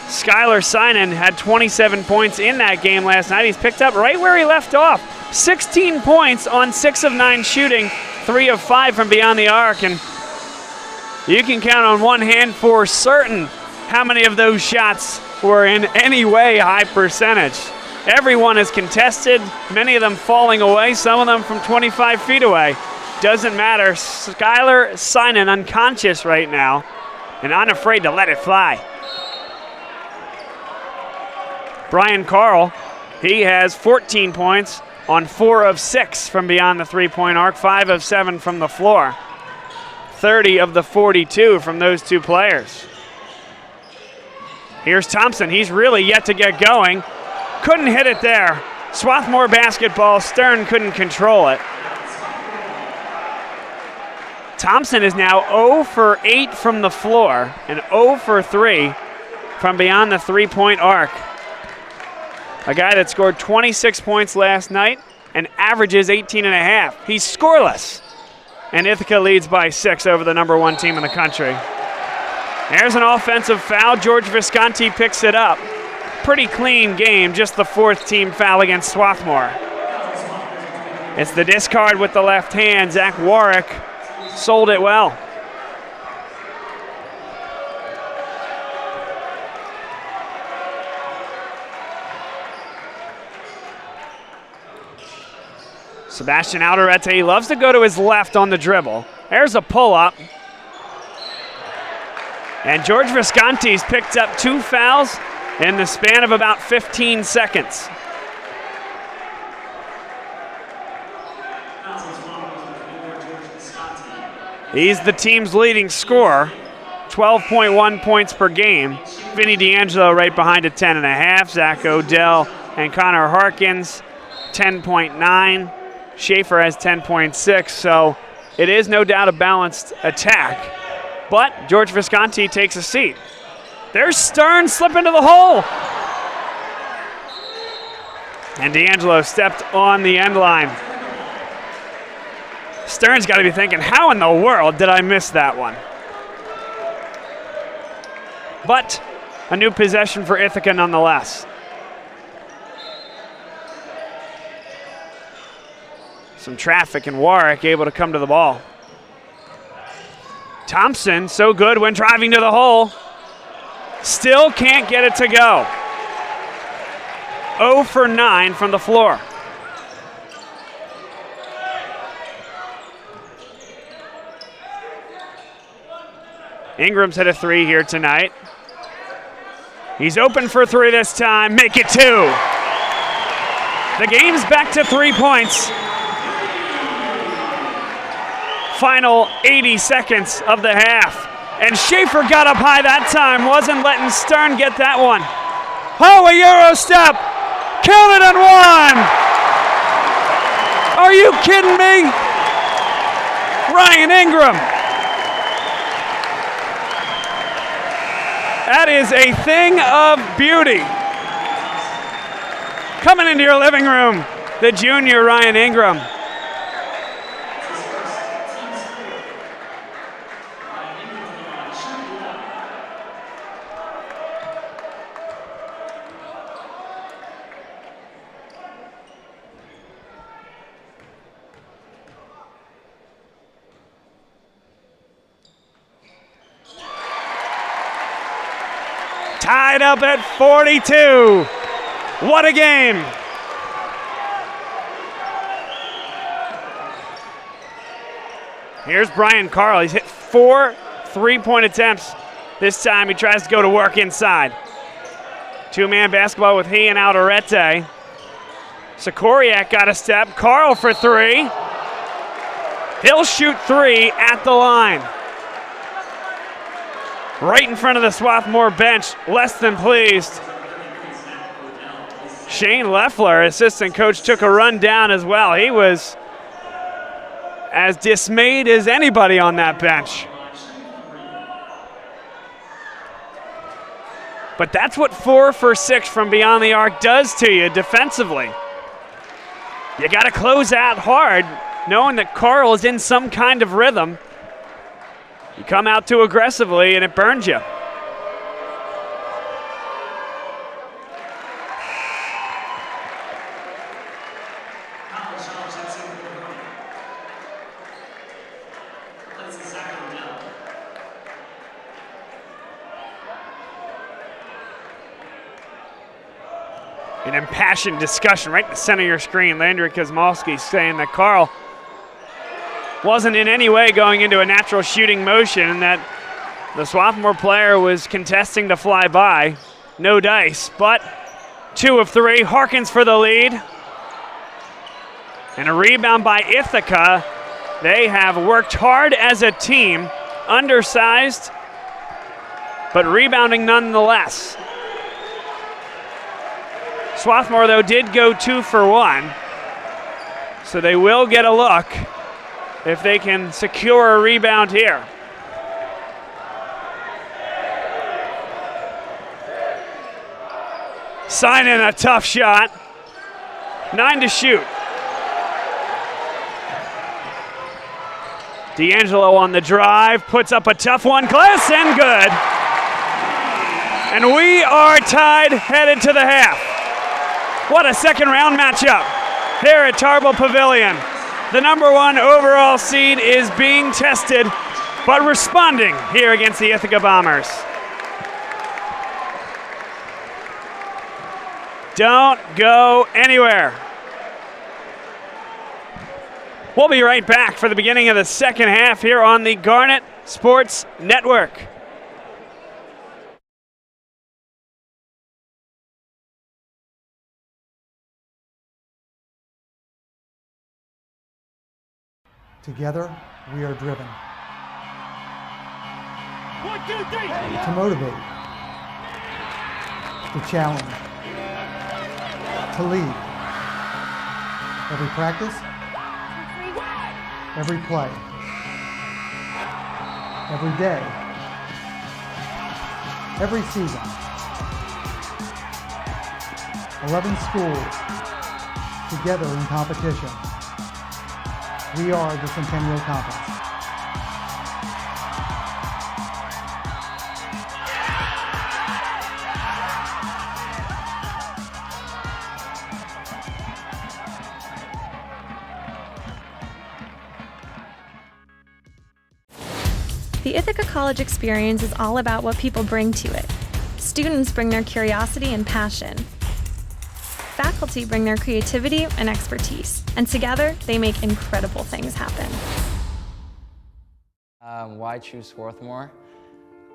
Skylar Synan had 27 points in that game last night. He's picked up right where he left off. 16 points on 6 of 9 shooting, 3 of 5 from beyond the arc. And You can count on one hand for certain how many of those shots were in any way high percentage. Everyone is contested, many of them falling away, some of them from 25 feet away. Doesn't matter. Skylar Sinan unconscious right now and unafraid to let it fly. Brian Carl, he has 14 points on 4 of 6 from beyond the three-point arc, 5 of 7 from the floor. 30 of the 42 from those two players. Here's Thompson. He's really yet to get going. Couldn't hit it there. Swarthmore basketball. Stern couldn't control it. Thompson is now 0 for 8 from the floor and 0 for 3 from beyond the three-point arc. A guy that scored 26 points last night and averages 18.5. He's scoreless. And Ithaca leads by 6 over the number 1 team in the country. There's an offensive foul. George Visconti picks it up. Pretty clean game, just the 4th team foul against Swarthmore. It's the discard with the left hand. Zach Warwick sold it well. Sebastian Alderete loves to go to his left on the dribble. There's a pull-up. And George Visconti's picked up 2 fouls in the span of about 15 seconds. He's the team's leading scorer, 12.1 points per game. Vinny D'Angelo right behind at 10.5. Zach Odell and Connor Harkins, 10.9. Schaefer has 10.6, so it is no doubt a balanced attack. But George Visconti takes a seat. There's Stern slip into the hole. And D'Angelo stepped on the end line. Stern's got to be thinking, how in the world did I miss that one? But a new possession for Ithaca nonetheless. Some traffic and Warwick able to come to the ball. Thompson, so good when driving to the hole. Still can't get it to go. 0 for 9 from the floor. Ingram's hit a 3 here tonight. He's open for 3 this time. Make it 2. The game's back to 3 points. Final 80 seconds of the half. And Schaefer got up high that time. Wasn't letting Stern get that one. Oh, a Euro step. Counted and 1. Are you kidding me? Ryan Ingram. That is a thing of beauty. Coming into your living room, the junior Ryan Ingram. Tied up at 42. What a game. Here's Brian Carl. He's hit 4 3-point attempts. This time he tries to go to work inside. 2-man basketball with he and Alderete. Sikoriak got a step. Carl for 3. He'll shoot 3 at the line. Right in front of the Swarthmore bench, less than pleased. Shane Leffler, assistant coach, took a run down as well. He was as dismayed as anybody on that bench. But that's what 4 for 6 from beyond the arc does to you defensively. You got to close out hard, knowing that Carl is in some kind of rhythm. You come out too aggressively and it burns you. An impassioned discussion right in the center of your screen. Landry Kosmalski saying that Carl wasn't in any way going into a natural shooting motion and that the Swarthmore player was contesting to fly by. No dice, but 2 of 3. Harkins for the lead. And a rebound by Ithaca. They have worked hard as a team, undersized, but rebounding nonetheless. Swarthmore, though, did go 2 for 1, so they will get a look if they can secure a rebound here. Signing a tough shot. 9 to shoot. D'Angelo on the drive, puts up a tough one, glass and good. And we are tied, headed to the half. What a second round matchup here at Tarbell Pavilion. The #1 overall seed is being tested, but responding here against the Ithaca Bombers. Don't go anywhere. We'll be right back for the beginning of the second half here on the Garnet Sports Network. Together, we are driven. 1, 2, 3. To motivate. To challenge. To lead. Every practice. Every play. Every day. Every season. 11 schools. Together in competition. We are the Centennial Conference. The Ithaca College experience is all about what people bring to it. Students bring their curiosity and passion. Faculty bring their creativity and expertise, and together they make incredible things happen. Why choose Swarthmore?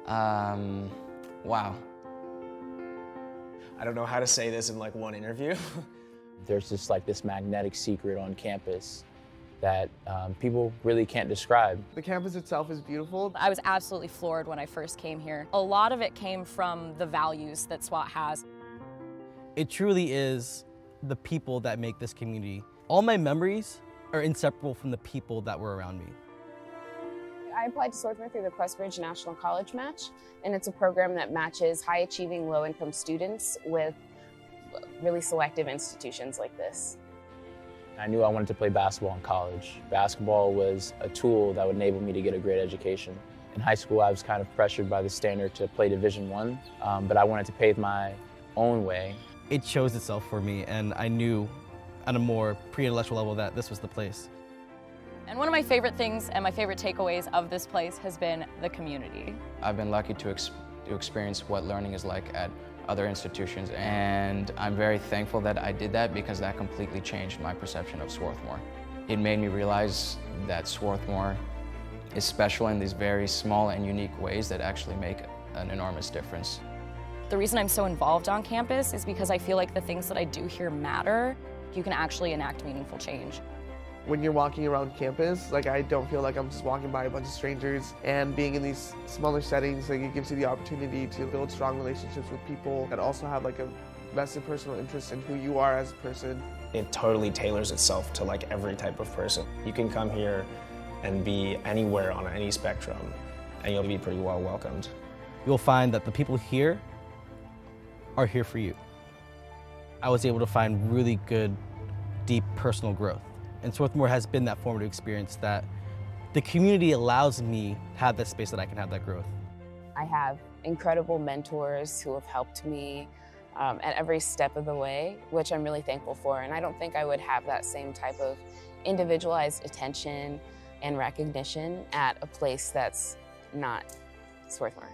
Wow. I don't know how to say this in like one interview. There's just like this magnetic secret on campus that people really can't describe. The campus itself is beautiful. I was absolutely floored when I first came here. A lot of it came from the values that SWAT has. It truly is the people that make this community. All my memories are inseparable from the people that were around me. I applied to Swarthmore through the Questbridge National College Match, and it's a program that matches high-achieving, low-income students with really selective institutions like this. I knew I wanted to play basketball in college. Basketball was a tool that would enable me to get a great education. In high school, I was kind of pressured by the standard to play Division I, but I wanted to pave my own way. It chose itself for me, and I knew on a more pre-intellectual level that this was the place. And one of my favorite things and my favorite takeaways of this place has been the community. I've been lucky to experience what learning is like at other institutions, and I'm very thankful that I did that because that completely changed my perception of Swarthmore. It made me realize that Swarthmore is special in these very small and unique ways that actually make an enormous difference. The reason I'm so involved on campus is because I feel like the things that I do here matter. You can actually enact meaningful change. When you're walking around campus, like I don't feel like I'm just walking by a bunch of strangers, and being in these smaller settings, like it gives you the opportunity to build strong relationships with people that also have like a vested personal interest in who you are as a person. It totally tailors itself to like every type of person. You can come here and be anywhere on any spectrum, and you'll be pretty well welcomed. You'll find that the people here are here for you. I was able to find really good, deep personal growth. And Swarthmore has been that formative experience that the community allows me to have that space that I can have that growth. I have incredible mentors who have helped me at every step of the way, which I'm really thankful for. And I don't think I would have that same type of individualized attention and recognition at a place that's not Swarthmore.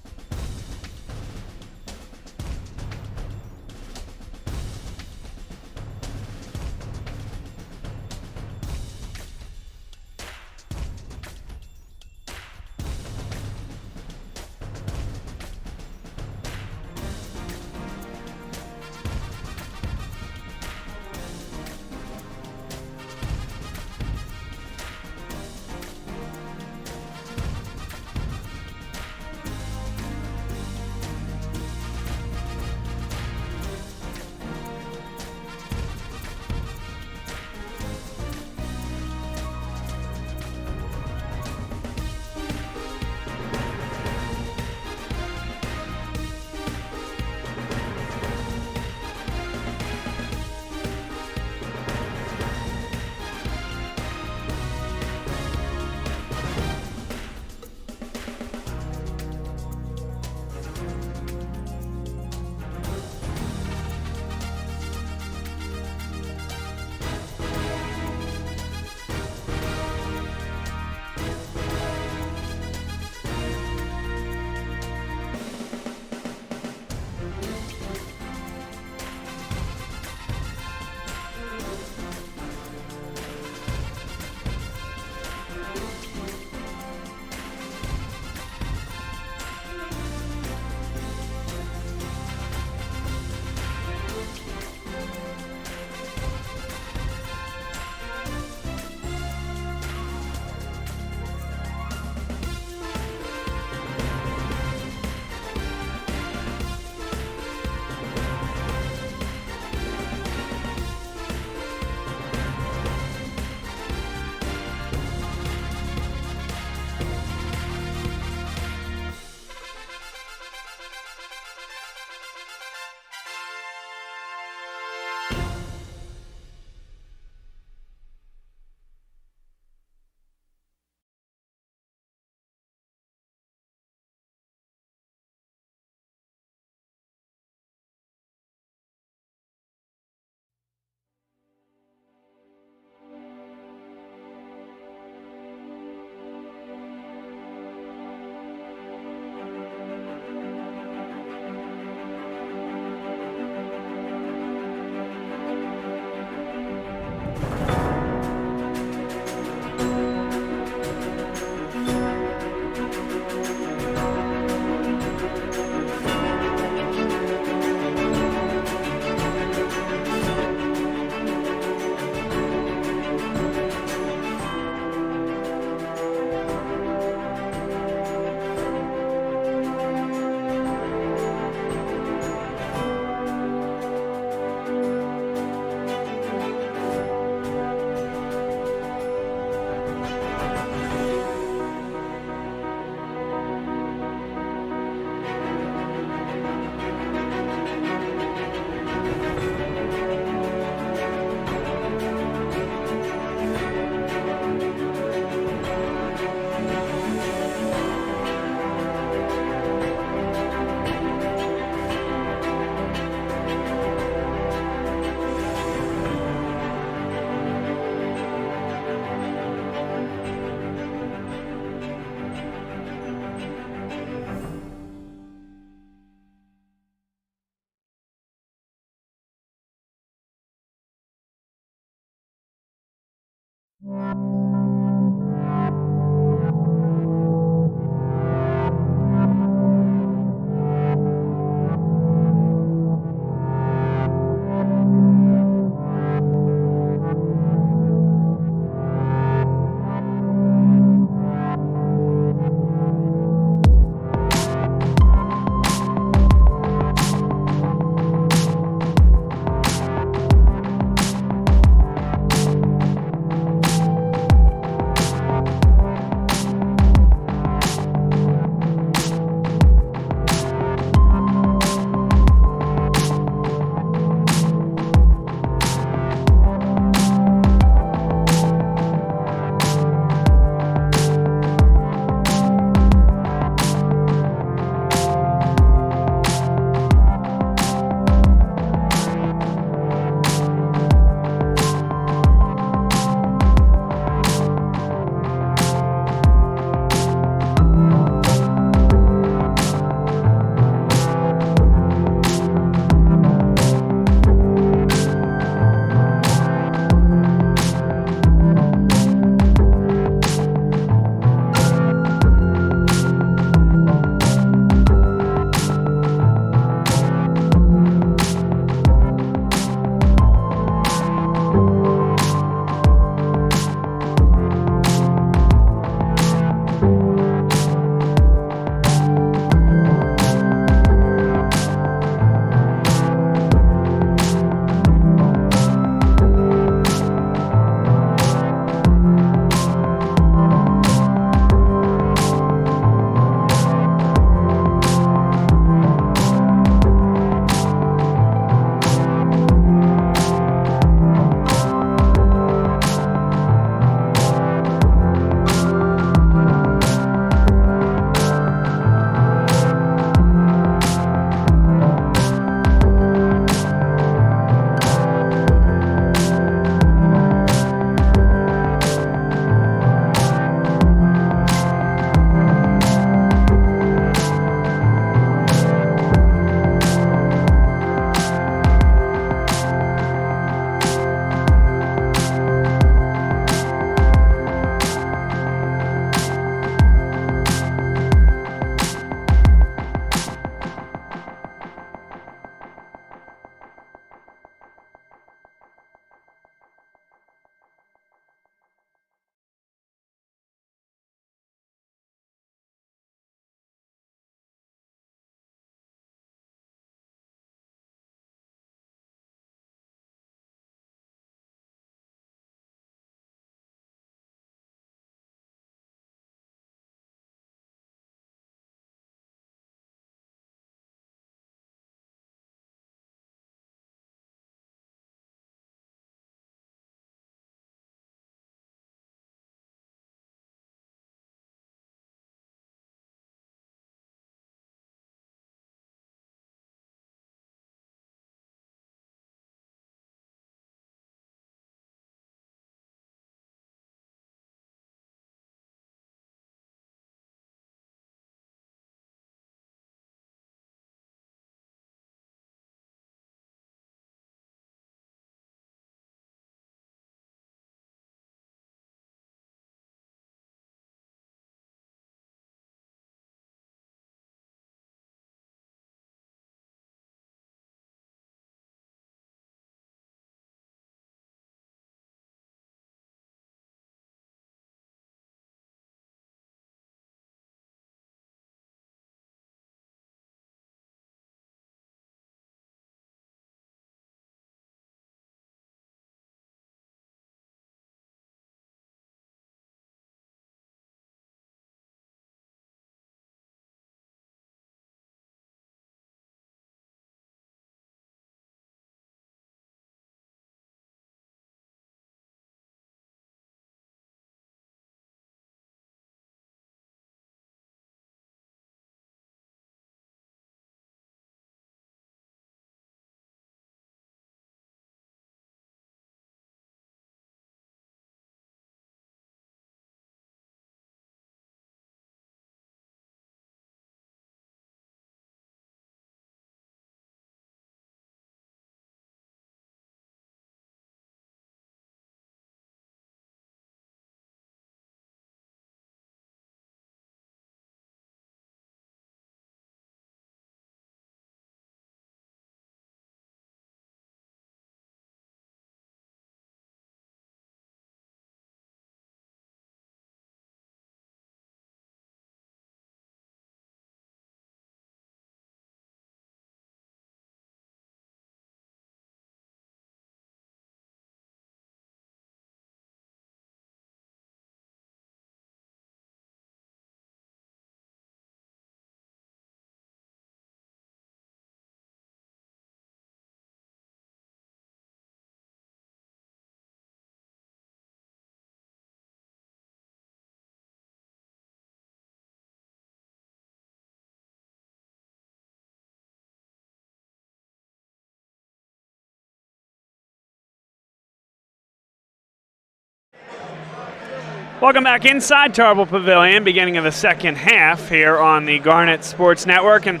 Welcome back inside Tarble Pavilion, beginning of the second half here on the Garnet Sports Network, and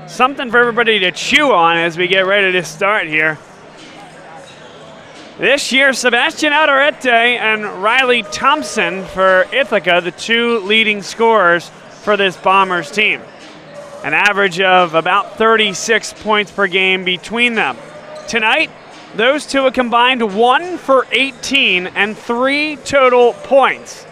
something for everybody to chew on as we get ready to start here. This year, Sebastian Alderete and Riley Thompson for Ithaca, the two leading scorers for this Bombers team. An average of about 36 points per game between them. Tonight, those two have combined 1 for 18 and 3 total points.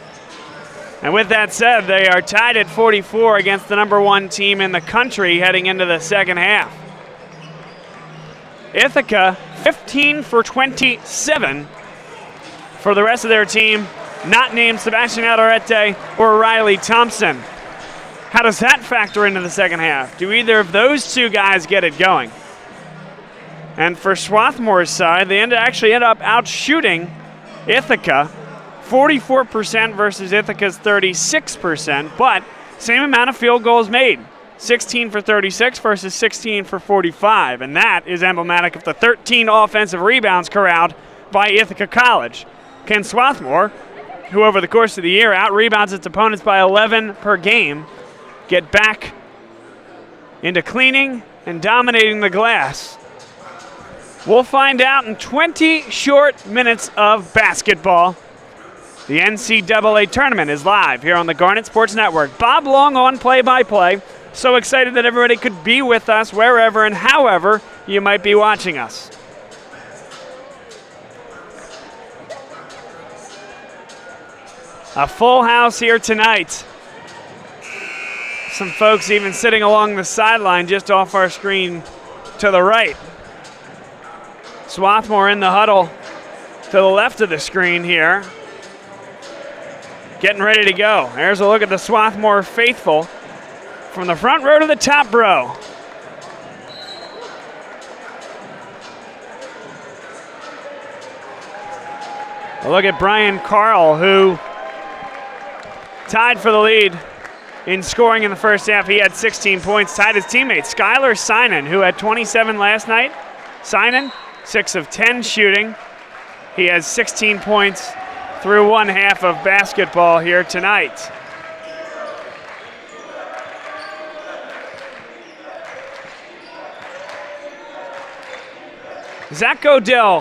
And with that said, they are tied at 44 against the number 1 team in the country heading into the second half. Ithaca, 15 for 27 for the rest of their team, not named Sebastian Alderete or Riley Thompson. How does that factor into the second half? Do either of those two guys get it going? And for Swarthmore's side, they actually end up outshooting Ithaca, 44% versus Ithaca's 36%, but same amount of field goals made, 16 for 36 versus 16 for 45, and that is emblematic of the 13 offensive rebounds corralled by Ithaca College. Ken Swarthmore, who over the course of the year out-rebounds its opponents by 11 per game, get back into cleaning and dominating the glass. We'll find out in 20 short minutes of basketball. The NCAA tournament is live here on the Garnet Sports Network. Bob Long on play-by-play. So excited that everybody could be with us wherever and however you might be watching us. A full house here tonight. Some folks even sitting along the sideline just off our screen to the right. Swarthmore in the huddle to the left of the screen here. Getting ready to go. There's a look at the Swarthmore faithful from the front row to the top row. A look at Brian Carl, who tied for the lead in scoring in the first half. He had 16 points, tied his teammate Skylar Synan, who had 27 last night. Synan, 6 of 10 shooting. He has 16 points through one half of basketball here tonight. Zach Odell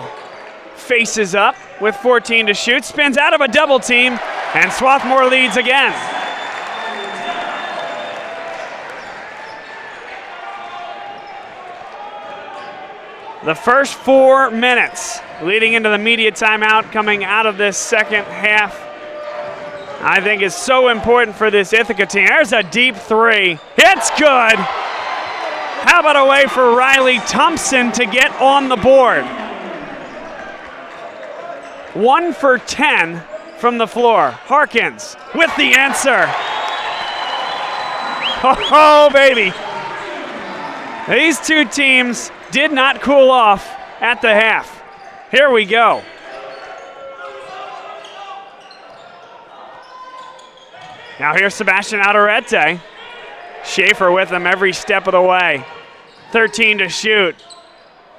faces up with 14 to shoot, spins out of a double team, and Swarthmore leads again. The first 4 minutes leading into the media timeout coming out of this second half, I think is so important for this Ithaca team. There's a deep three. It's good. How about a way for Riley Thompson to get on the board? 1 for 10 from the floor. Harkins with the answer. Oh, baby. These two teams did not cool off at the half. Here we go. Now here's Sebastian Alderete. Schaefer with him every step of the way. 13 to shoot.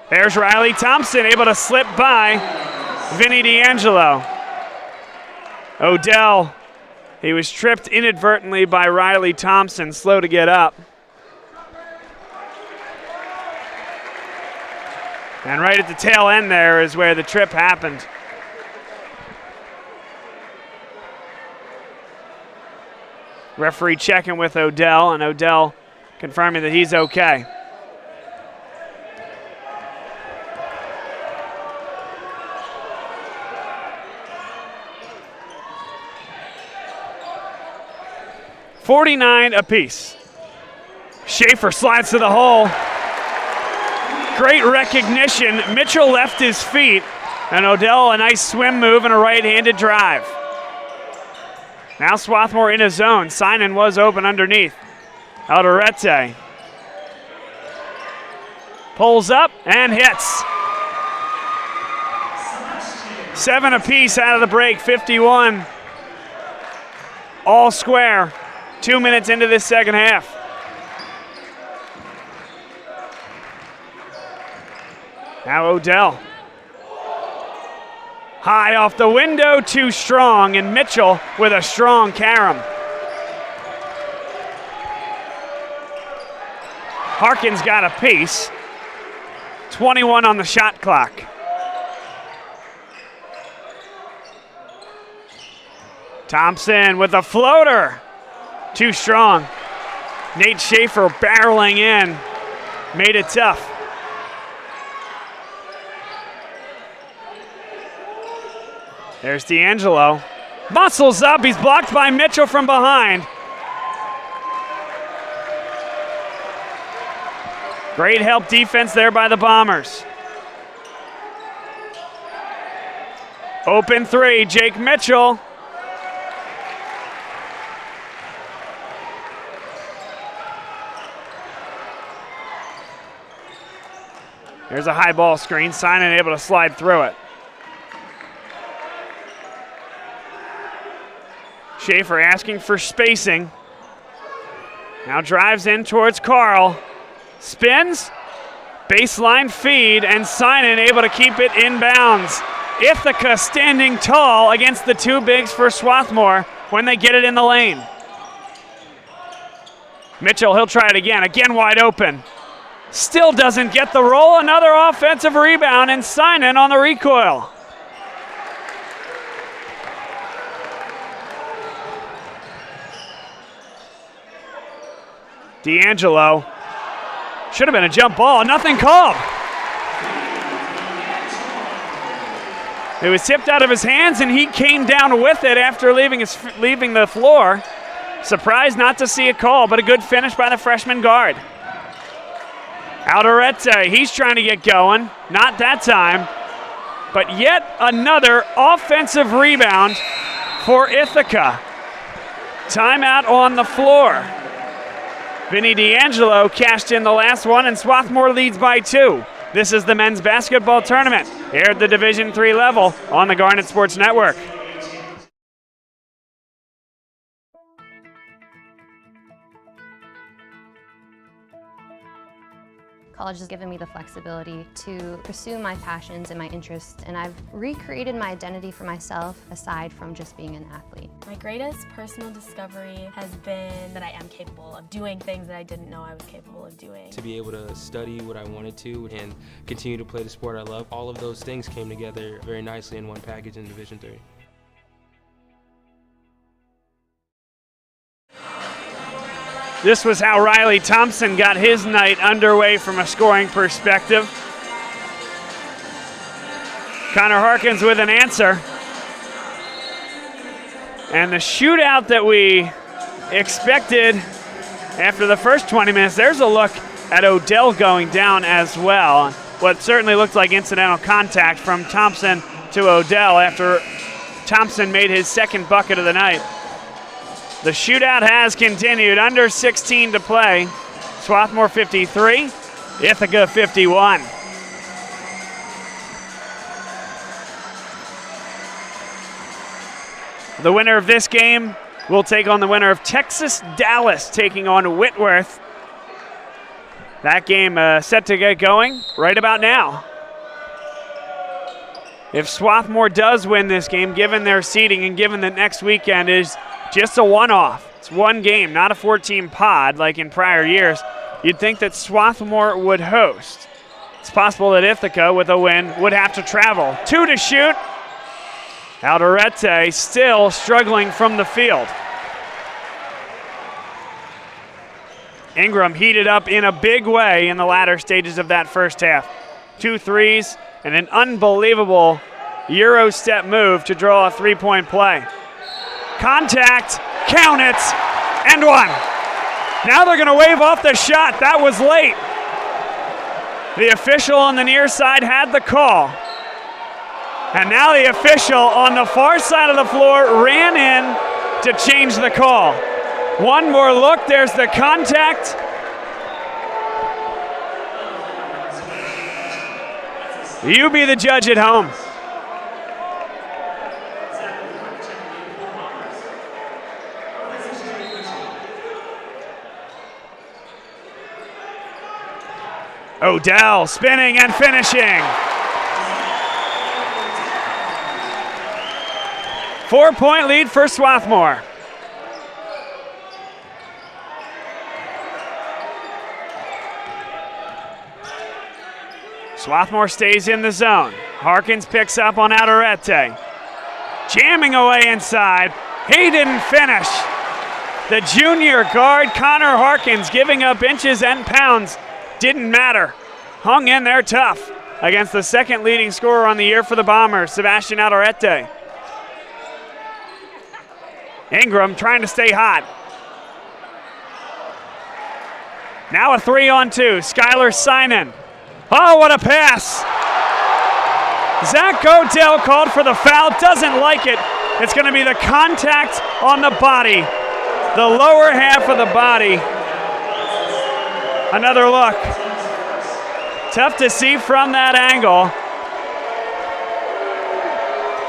There's Riley Thompson able to slip by Vinny D'Angelo. Odell, he was tripped inadvertently by Riley Thompson, slow to get up. And right at the tail end there is where the trip happened. Referee checking with Odell, and Odell confirming that he's okay. $49 apiece. Schaefer slides to the hole. Great recognition. Mitchell left his feet, and Odell a nice swim move and a right-handed drive. Now Swarthmore in his zone. Synan was open underneath. Alderete pulls up and hits. 7 apiece out of the break, 51. All square. 2 minutes into this second half. Now Odell. High off the window, too strong, and Mitchell with a strong carom. Harkins got a piece. 21 on the shot clock. Thompson with a floater. Too strong. Nate Schaefer barreling in. Made it tough. There's D'Angelo. Muscles up. He's blocked by Mitchell from behind. Great help defense there by the Bombers. Open three, Jake Mitchell. There's a high ball screen. Sinan able to slide through it. Schaefer asking for spacing. Now drives in towards Carl. Spins. Baseline feed, and Sinan able to keep it inbounds. Ithaca standing tall against the two bigs for Swarthmore when they get it in the lane. Mitchell, he'll try it again. Again wide open. Still doesn't get the roll. Another offensive rebound, and Sinan on the recoil. D'Angelo. Should have been a jump ball. Nothing called. It was tipped out of his hands, and he came down with it after leaving the floor. Surprised not to see a call, but a good finish by the freshman guard. Alderete, he's trying to get going. Not that time. But yet another offensive rebound for Ithaca. Timeout on the floor. Vinny D'Angelo cashed in the last one, and Swarthmore leads by 2. This is the men's basketball tournament here at the Division III level on the Garnet Sports Network. College has given me the flexibility to pursue my passions and my interests, and I've recreated my identity for myself aside from just being an athlete. My greatest personal discovery has been that I am capable of doing things that I didn't know I was capable of doing. To be able to study what I wanted to and continue to play the sport I love, all of those things came together very nicely in one package in Division III. This was how Riley Thompson got his night underway from a scoring perspective. Connor Harkins with an answer. And the shootout that we expected after the first 20 minutes, there's a look at Odell going down as well. What certainly looked like incidental contact from Thompson to Odell after Thompson made his second bucket of the night. The shootout has continued. Under 16 to play. Swarthmore 53, Ithaca 51. The winner of this game will take on the winner of Texas-Dallas, taking on Whitworth. That game set to get going right about now. If Swarthmore does win this game, given their seeding and given that next weekend is just a one-off, it's one game, not a 14 pod like in prior years, you'd think that Swarthmore would host. It's possible that Ithaca, with a win, would have to travel. 2 to shoot. Alderete still struggling from the field. Ingram heated up in a big way in the latter stages of that first half. 2 threes and an unbelievable Euro step move to draw a three-point play. Contact, count it, and one. Now they're going to wave off the shot. That was late. The official on the near side had the call. And now the official on the far side of the floor ran in to change the call. One more look, there's the contact. You be the judge at home. Odell spinning and finishing. 4-point lead for Swarthmore. Swarthmore stays in the zone. Harkins picks up on Adorete. Jamming away inside. He didn't finish. The junior guard, Connor Harkins, giving up inches and pounds. Didn't matter. Hung in there tough against the second leading scorer on the year for the Bombers, Sebastian Adorete. Ingram trying to stay hot. Now a 3-on-2. Skylar Synan. Oh, what a pass. Zach Odell called for the foul, doesn't like it. It's going to be the contact on the body, the lower half of the body. Another look. Tough to see from that angle.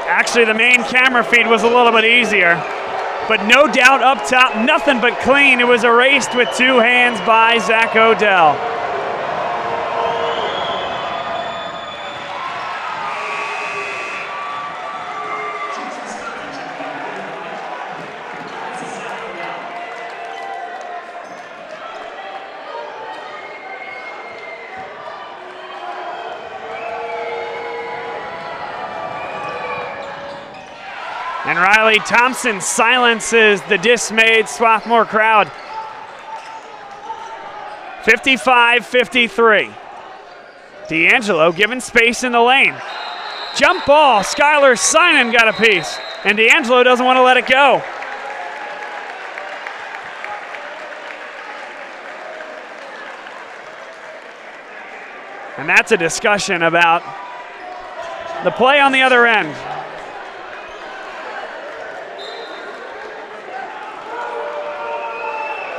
Actually, the main camera feed was a little bit easier, but no doubt up top, nothing but clean. It was erased with two hands by Zach Odell. And Riley Thompson silences the dismayed Swarthmore crowd. 55-53. D'Angelo given space in the lane. Jump ball, Skylar Synan got a piece, and D'Angelo doesn't want to let it go. And that's a discussion about the play on the other end.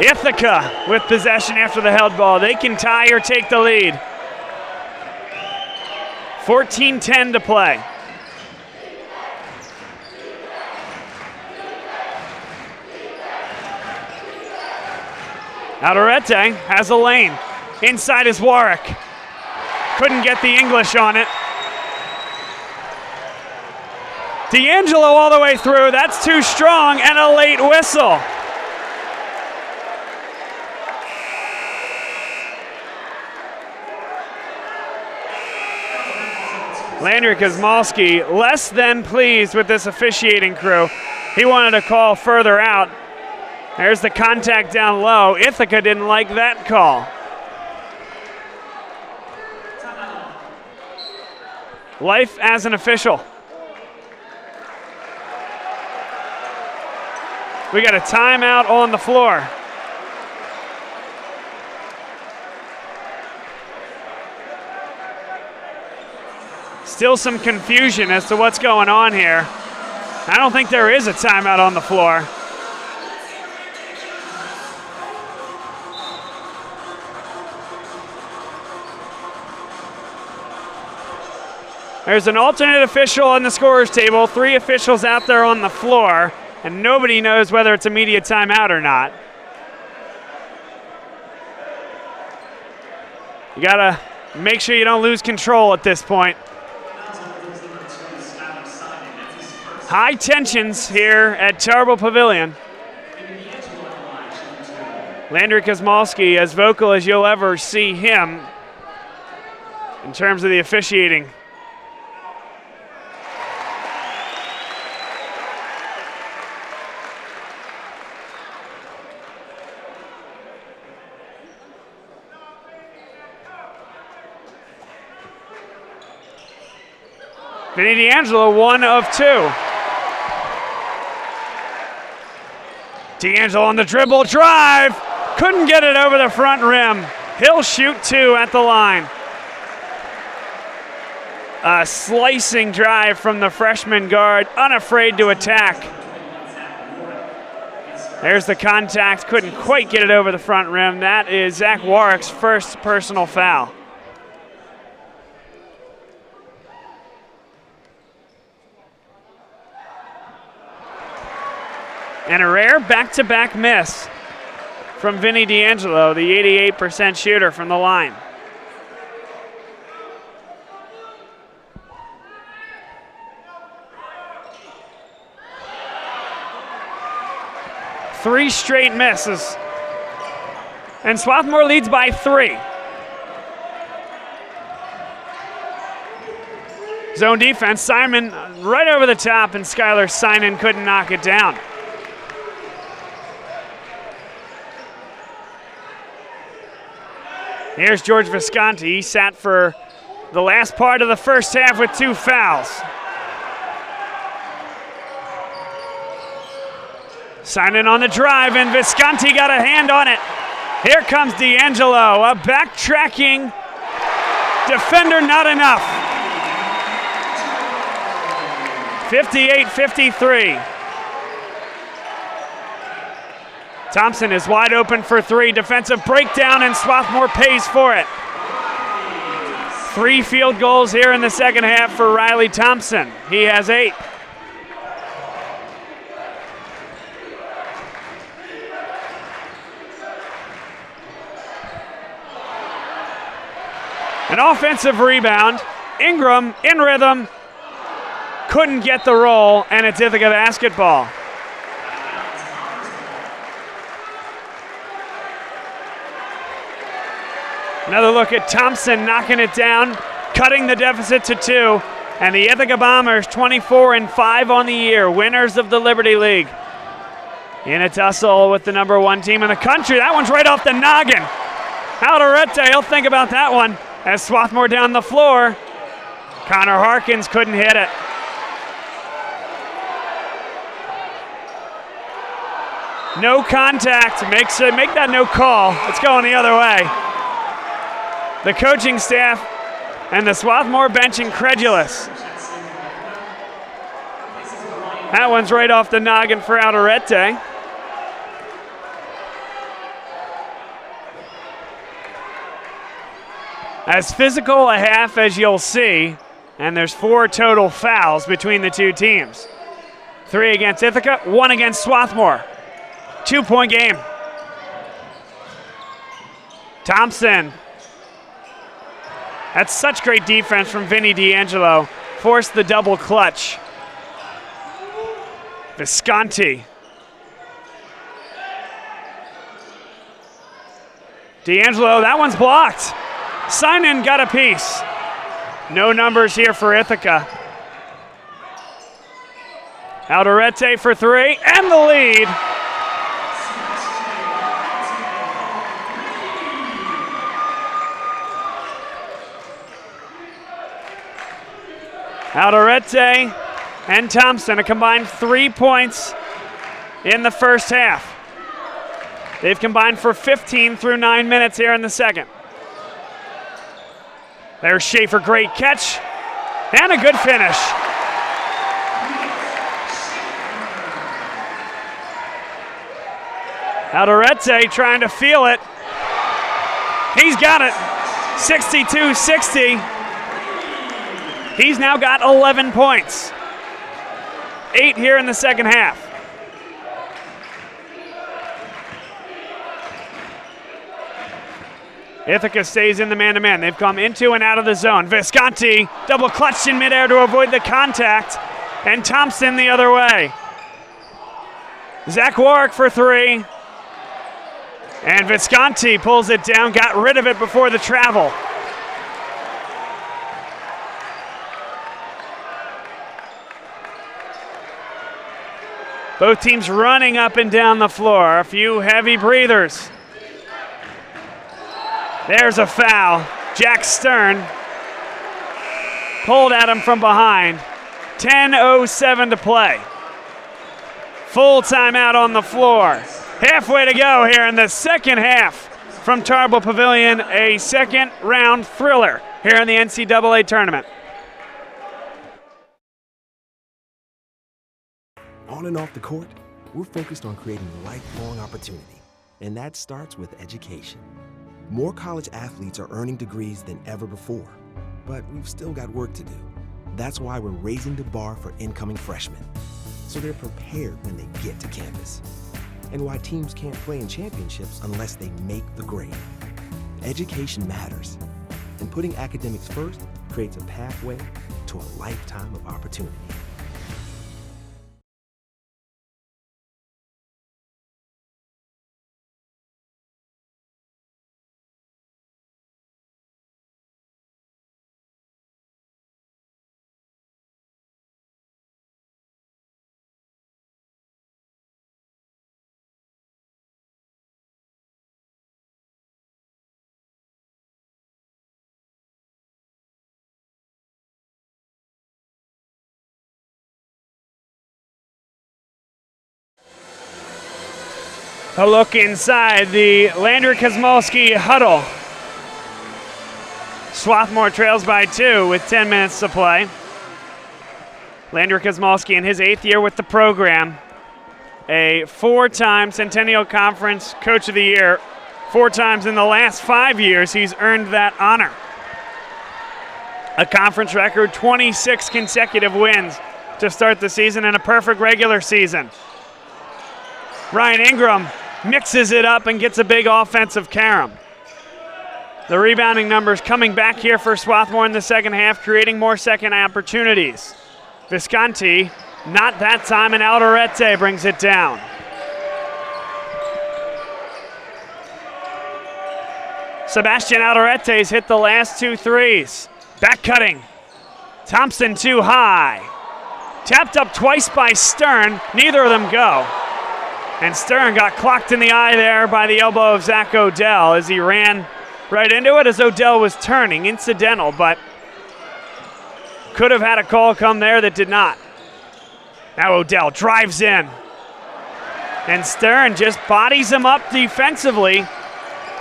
Ithaca with possession after the held ball. They can tie or take the lead. 14-10 to play. Adorete has a lane. Inside is Warwick. Couldn't get the English on it. D'Angelo all the way through. That's too strong, and a late whistle. Landry Kosmalski less than pleased with this officiating crew. He wanted to call further out. There's the contact down low. Ithaca didn't like that call. Life as an official. We got a timeout on the floor. Still some confusion as to what's going on here. I don't think there is a timeout on the floor. There's an alternate official on the scorer's table, 3 officials out there on the floor, and nobody knows whether it's immediate timeout or not. You gotta make sure you don't lose control at this point. High tensions here at Tarbell Pavilion. Landry Kosmalski, as vocal as you'll ever see him in terms of the officiating. Vinny D'Angelo, 1 of 2. D'Angelo on the dribble drive. Couldn't get it over the front rim. He'll shoot 2 at the line. A slicing drive from the freshman guard, unafraid to attack. There's the contact, couldn't quite get it over the front rim. That is Zach Warwick's first personal foul. And a rare back-to-back miss from Vinny D'Angelo, the 88% shooter from the line. 3 straight misses. And Swarthmore leads by 3. Zone defense, Simon right over the top, and Skylar Simon couldn't knock it down. Here's George Visconti. He sat for the last part of the first half with 2 fouls. Simon on the drive, and Visconti got a hand on it. Here comes D'Angelo, a backtracking defender, not enough. 58-53. Thompson is wide open for 3. Defensive breakdown, and Swarthmore pays for it. 3 field goals here in the second half for Riley Thompson. He has 8. An offensive rebound. Ingram in rhythm. Couldn't get the roll, and it's Ithaca basketball. Another look at Thompson knocking it down, cutting the deficit to 2. And the Ithaca Bombers 24-5 on the year, winners of the Liberty League. In a tussle with the #1 team in the country. That one's right off the noggin. Alderete, he'll think about that one. As Swarthmore down the floor. Connor Harkins couldn't hit it. No contact, make that no call. It's going the other way. The coaching staff and the Swarthmore bench incredulous. That one's right off the noggin for Alderete. As physical a half as you'll see, and there's 4 total fouls between the 2 teams. 3 against Ithaca, 1 against Swarthmore. 2-point game. Thompson. That's such great defense from Vinny D'Angelo. Forced the double clutch. Visconti. D'Angelo, that one's blocked. Simon got a piece. No numbers here for Ithaca. Alderete for 3, and the lead. Alderete and Thompson, a combined 3 points in the first half. They've combined for 15 through 9 minutes here in the second. There's Schaefer, great catch, and a good finish. Alderete trying to feel it. He's got it, 62-60. He's now got 11 points. 8 here in the second half. Ithaca stays in the man-to-man. They've come into and out of the zone. Visconti double clutched in midair to avoid the contact, and Thompson the other way. Zach Warwick for 3. And Visconti pulls it down, got rid of it before the travel. Both teams running up and down the floor. A few heavy breathers. There's a foul. Jack Stern pulled at him from behind. 10:07 to play. Full timeout on the floor. Halfway to go here in the second half from Tarbell Pavilion. A second round thriller here in the NCAA tournament. On and off the court, we're focused on creating lifelong opportunity, and that starts with education. More college athletes are earning degrees than ever before, but we've still got work to do. That's why we're raising the bar for incoming freshmen, so they're prepared when they get to campus. And why teams can't play in championships unless they make the grade. Education matters, and putting academics first creates a pathway to a lifetime of opportunity. A look inside the Landry Kosmolski huddle. Swarthmore trails by 2 with 10 minutes to play. Landry Kosmolski in his 8th year with the program. A 4-time Centennial Conference Coach of the Year. 4 times in the last 5 years he's earned that honor. A conference record, 26 consecutive wins to start the season and a perfect regular season. Ryan Ingram mixes it up and gets a big offensive carom. The rebounding numbers coming back here for Swarthmore in the second half, creating more second opportunities. Visconti, not that time, and Alderete brings it down. Sebastian Alderete's hit the last 2 threes. Back cutting. Thompson too high. Tapped up twice by Stern. Neither of them go. And Stern got clocked in the eye there by the elbow of Zach Odell as he ran right into it as Odell was turning. Incidental, but could have had a call come there that did not. Now Odell drives in. And Stern just bodies him up defensively.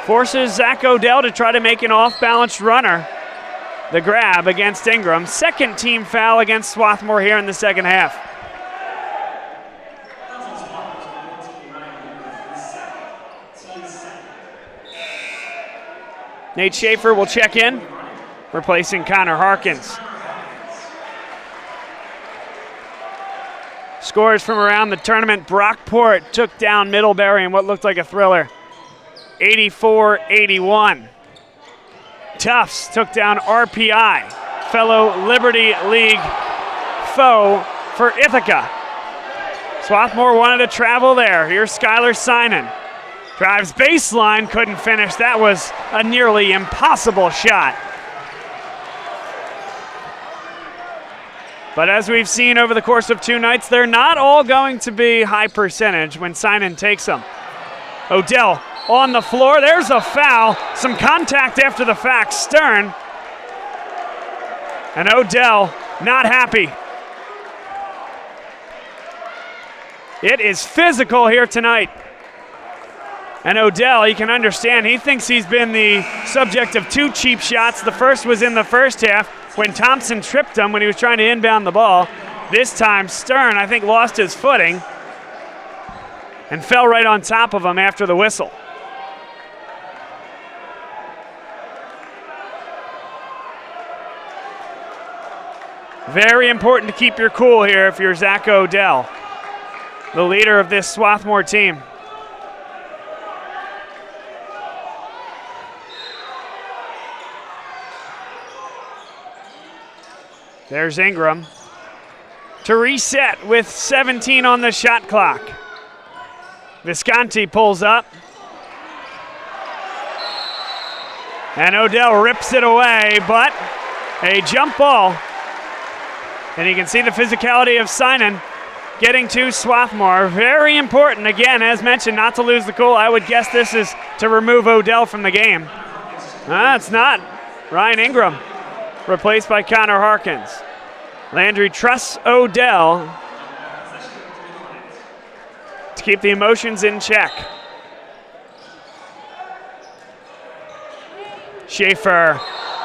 Forces Zach Odell to try to make an off-balance runner. The grab against Ingram. Second team foul against Swarthmore here in the second half. Nate Schaefer will check in, replacing Connor Harkins. Scores from around the tournament. Brockport took down Middlebury in what looked like a thriller. 84-81. Tufts took down RPI, fellow Liberty League foe for Ithaca. Swarthmore wanted to travel there. Here's Skylar Synan. Drives baseline, couldn't finish. That was a nearly impossible shot. But as we've seen over the course of 2 nights, they're not all going to be high percentage when Synan takes them. Odell on the floor. There's a foul. Some contact after the fact. Stern. And Odell not happy. It is physical here tonight. And Odell, you can understand, he thinks he's been the subject of 2 cheap shots. The first was in the first half when Thompson tripped him when he was trying to inbound the ball. This time Stern, I think, lost his footing and fell right on top of him after the whistle. Very important to keep your cool here if you're Zach Odell, the leader of this Swarthmore team. There's Ingram to reset with 17 on the shot clock. Visconti pulls up. And Odell rips it away, but a jump ball. And you can see the physicality of Synan getting to Swarthmore. Very important, again, as mentioned, not to lose the cool. I would guess this is to remove Odell from the game. It's not. Ryan Ingram replaced by Connor Harkins. Landry trusts Odell to keep the emotions in check. Schaefer.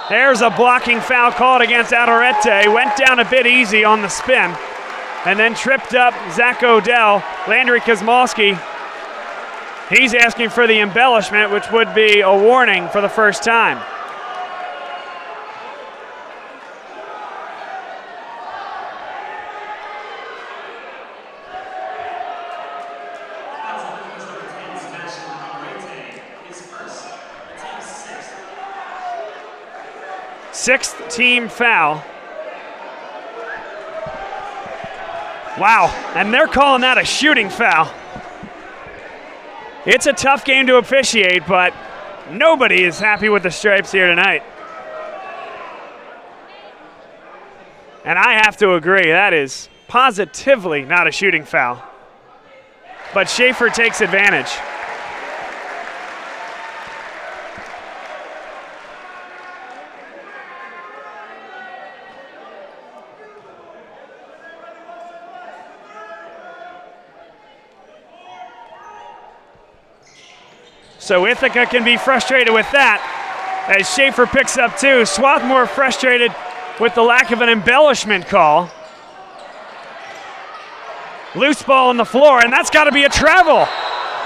There's a blocking foul called against Alderete. Went down a bit easy on the spin and then tripped up Zach Odell. Landry Kosmolski, he's asking for the embellishment, which would be a warning for the first time. Sixth team foul. Wow, and they're calling that a shooting foul. It's a tough game to officiate, but nobody is happy with the stripes here tonight. And I have to agree, that is positively not a shooting foul. But Schaefer takes advantage. So Ithaca can be frustrated with that as Schaefer picks up 2. Swarthmore frustrated with the lack of an embellishment call. Loose ball on the floor, and that's got to be a travel.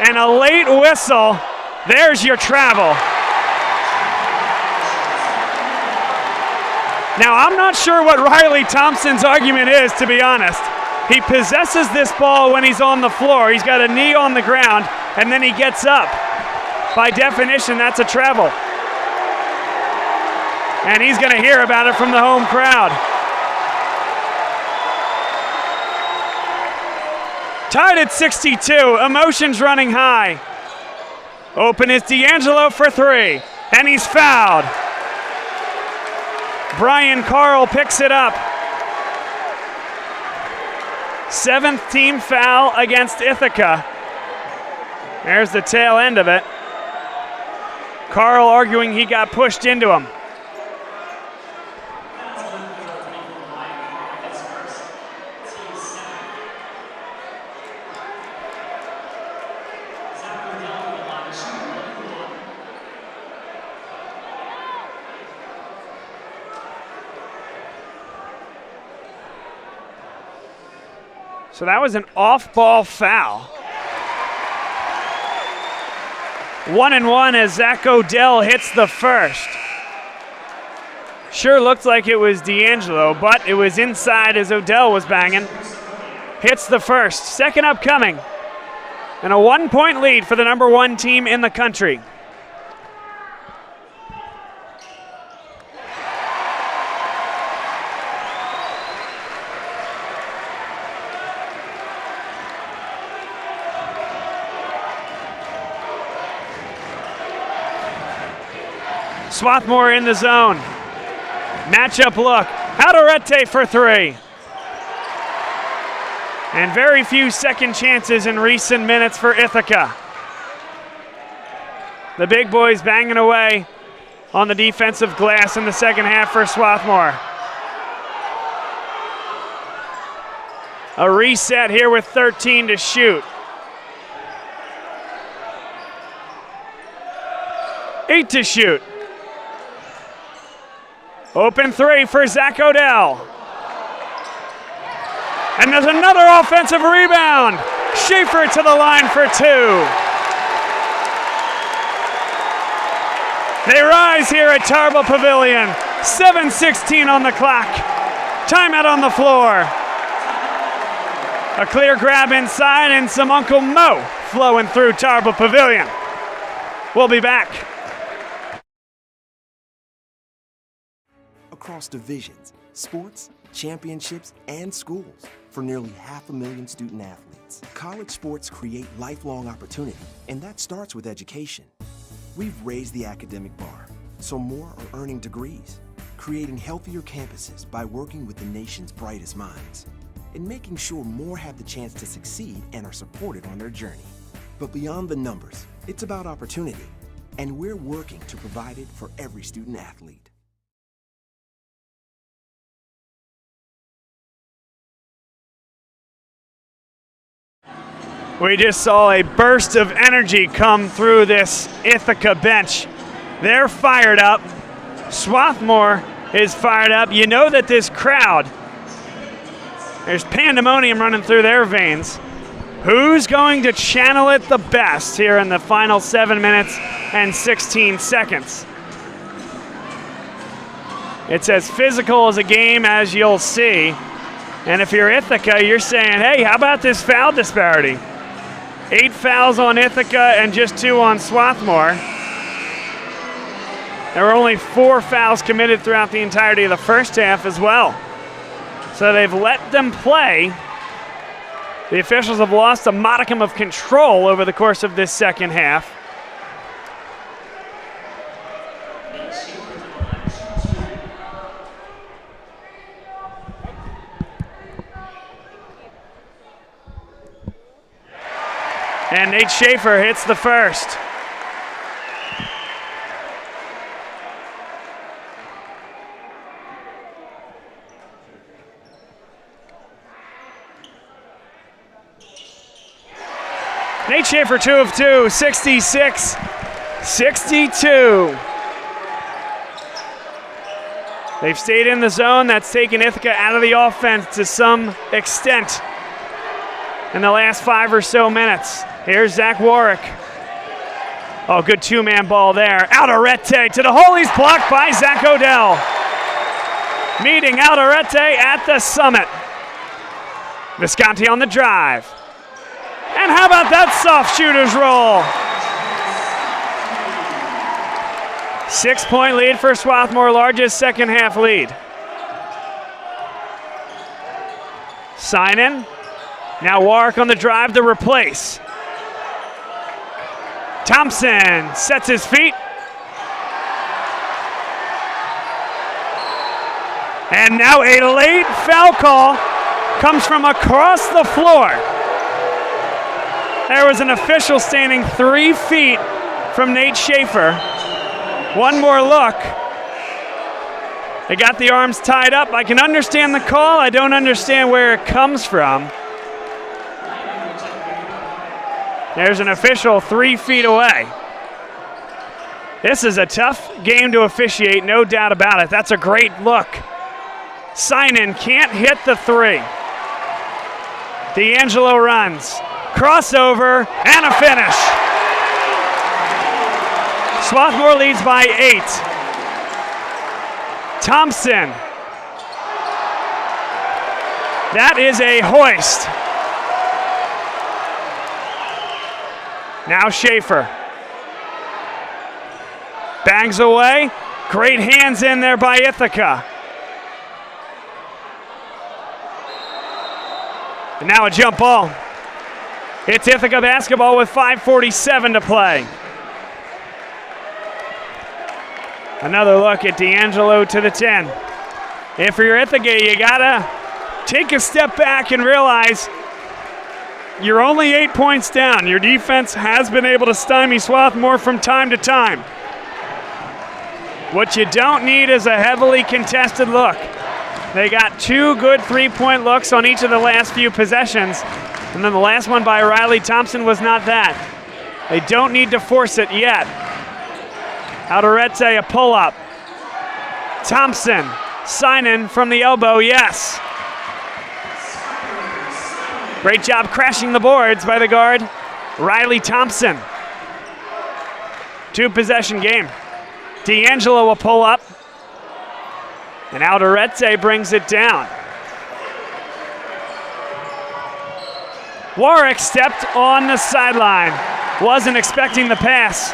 And a late whistle. There's your travel. Now, I'm not sure what Riley Thompson's argument is, to be honest. He possesses this ball when he's on the floor. He's got a knee on the ground, and then he gets up. By definition, that's a travel. And he's going to hear about it from the home crowd. Tied at 62, emotions running high. Open is D'Angelo for 3, and he's fouled. Brian Carl picks it up. 7th team foul against Ithaca. There's the tail end of it. Carl arguing he got pushed into him. So that was an off-ball foul. 1-1 as Zach Odell hits the first. Sure looked like it was D'Angelo, but it was inside as Odell was banging. Hits the first. Second upcoming. And a 1-point lead for the number 1 team in the country. Swarthmore in the zone. Matchup look. Alderete for 3. And very few second chances in recent minutes for Ithaca. The big boys banging away on the defensive glass in the second half for Swarthmore. A reset here with 13 to shoot. 8 to shoot. Open 3 for Zach Odell. And there's another offensive rebound. Schaefer to the line for 2. They rise here at Tarbell Pavilion. 7:16 on the clock. Timeout on the floor. A clear grab inside and some Uncle Mo flowing through Tarbell Pavilion. We'll be back. Across divisions, sports, championships, and schools for nearly 500,000 student athletes. College sports create lifelong opportunity, and that starts with education. We've raised the academic bar, so more are earning degrees, creating healthier campuses by working with the nation's brightest minds, and making sure more have the chance to succeed and are supported on their journey. But beyond the numbers, it's about opportunity, and we're working to provide it for every student athlete. We just saw a burst of energy come through this Ithaca bench. They're fired up. Swarthmore is fired up. You know that this crowd, there's pandemonium running through their veins. Who's going to channel it the best here in the final 7 minutes and 16 seconds? It's as physical as a game as you'll see. And if you're Ithaca, you're saying, hey, how about this foul disparity? 8 fouls on Ithaca and just 2 on Swarthmore. There were only 4 fouls committed throughout the entirety of the first half as well. So they've let them play. The officials have lost a modicum of control over the course of this second half. And Nate Schaefer hits the first. Nate Schaefer 2 of 2, 66 62. They've stayed in the zone. That's taken Ithaca out of the offense to some extent in the last 5 or so minutes. Here's Zach Warwick. Oh, good two-man ball there. Alderete to the hole. He's blocked by Zach Odell. Meeting Alderete at the summit. Visconti on the drive. And how about that soft shooter's roll? 6-point lead for Swarthmore, largest second half lead. Sign-in. Now Warwick on the drive to replace. Thompson sets his feet. And now a late foul call comes from across the floor. There was an official standing 3 feet from Nate Schaefer. One more look. They got the arms tied up. I can understand the call. I don't understand where it comes from. There's an official 3 feet away. This is a tough game to officiate, no doubt about it. That's a great look. Sign-in can't hit the 3. D'Angelo runs. Crossover and a finish. Swarthmore leads by 8. Thompson. That is a hoist. Now Schaefer. Bangs away. Great hands in there by Ithaca. And now a jump ball. It's Ithaca basketball with 5:47 to play. Another look at D'Angelo to the 10. If you're Ithaca, you gotta take a step back and realize you're only 8 points down. Your defense has been able to stymie Swarthmore from time to time. What you don't need is a heavily contested look. They got 2 good 3-point looks on each of the last few possessions, and then the last one by Riley Thompson was not that. They don't need to force it yet. Alderete, a pull-up. Thompson, sign-in from the elbow, yes. Great job crashing the boards by the guard, Riley Thompson. 2-possession game. D'Angelo a pull-up. And Alderete brings it down. Warwick stepped on the sideline. Wasn't expecting the pass.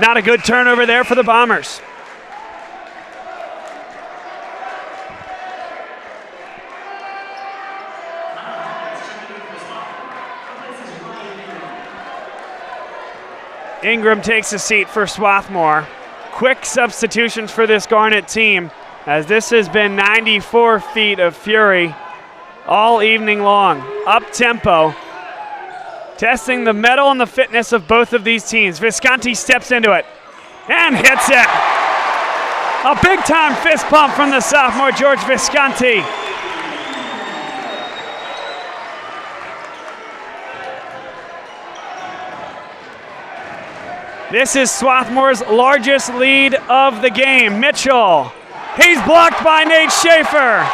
Not a good turnover there for the Bombers. Ingram takes a seat for Swarthmore. Quick substitutions for this Garnet team, as this has been 94 feet of fury all evening long. Up-tempo. Testing the mettle and the fitness of both of these teams. Visconti steps into it and hits it. A big-time fist pump from the sophomore, George Visconti. This is Swarthmore's largest lead of the game. Mitchell, he's blocked by Nate Schaefer.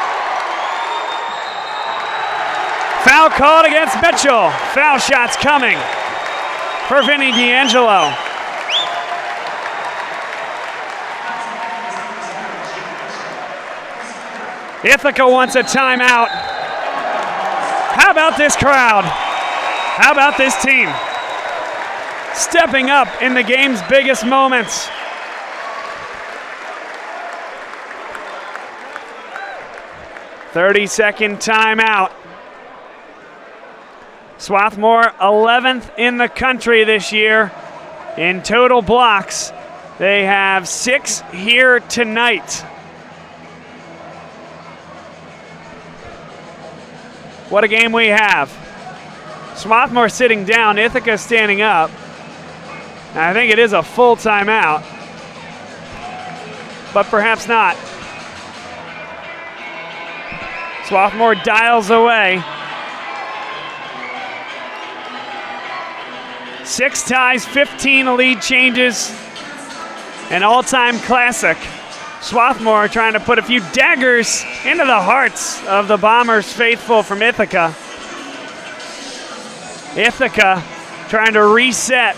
Foul called against Mitchell. Foul shots coming for Vinny D'Angelo. Ithaca wants a timeout. How about this crowd? How about this team? Stepping up in the game's biggest moments. "30-second timeout. Swarthmore 11th in the country this year in total blocks. They have 6 here tonight. What a game we have. Swarthmore sitting down, Ithaca standing up. I think it is a full timeout, but perhaps not. Swarthmore dials away. 6 ties, 15 lead changes, an all-time classic. Swarthmore trying to put a few daggers into the hearts of the Bombers faithful from Ithaca. Ithaca trying to reset,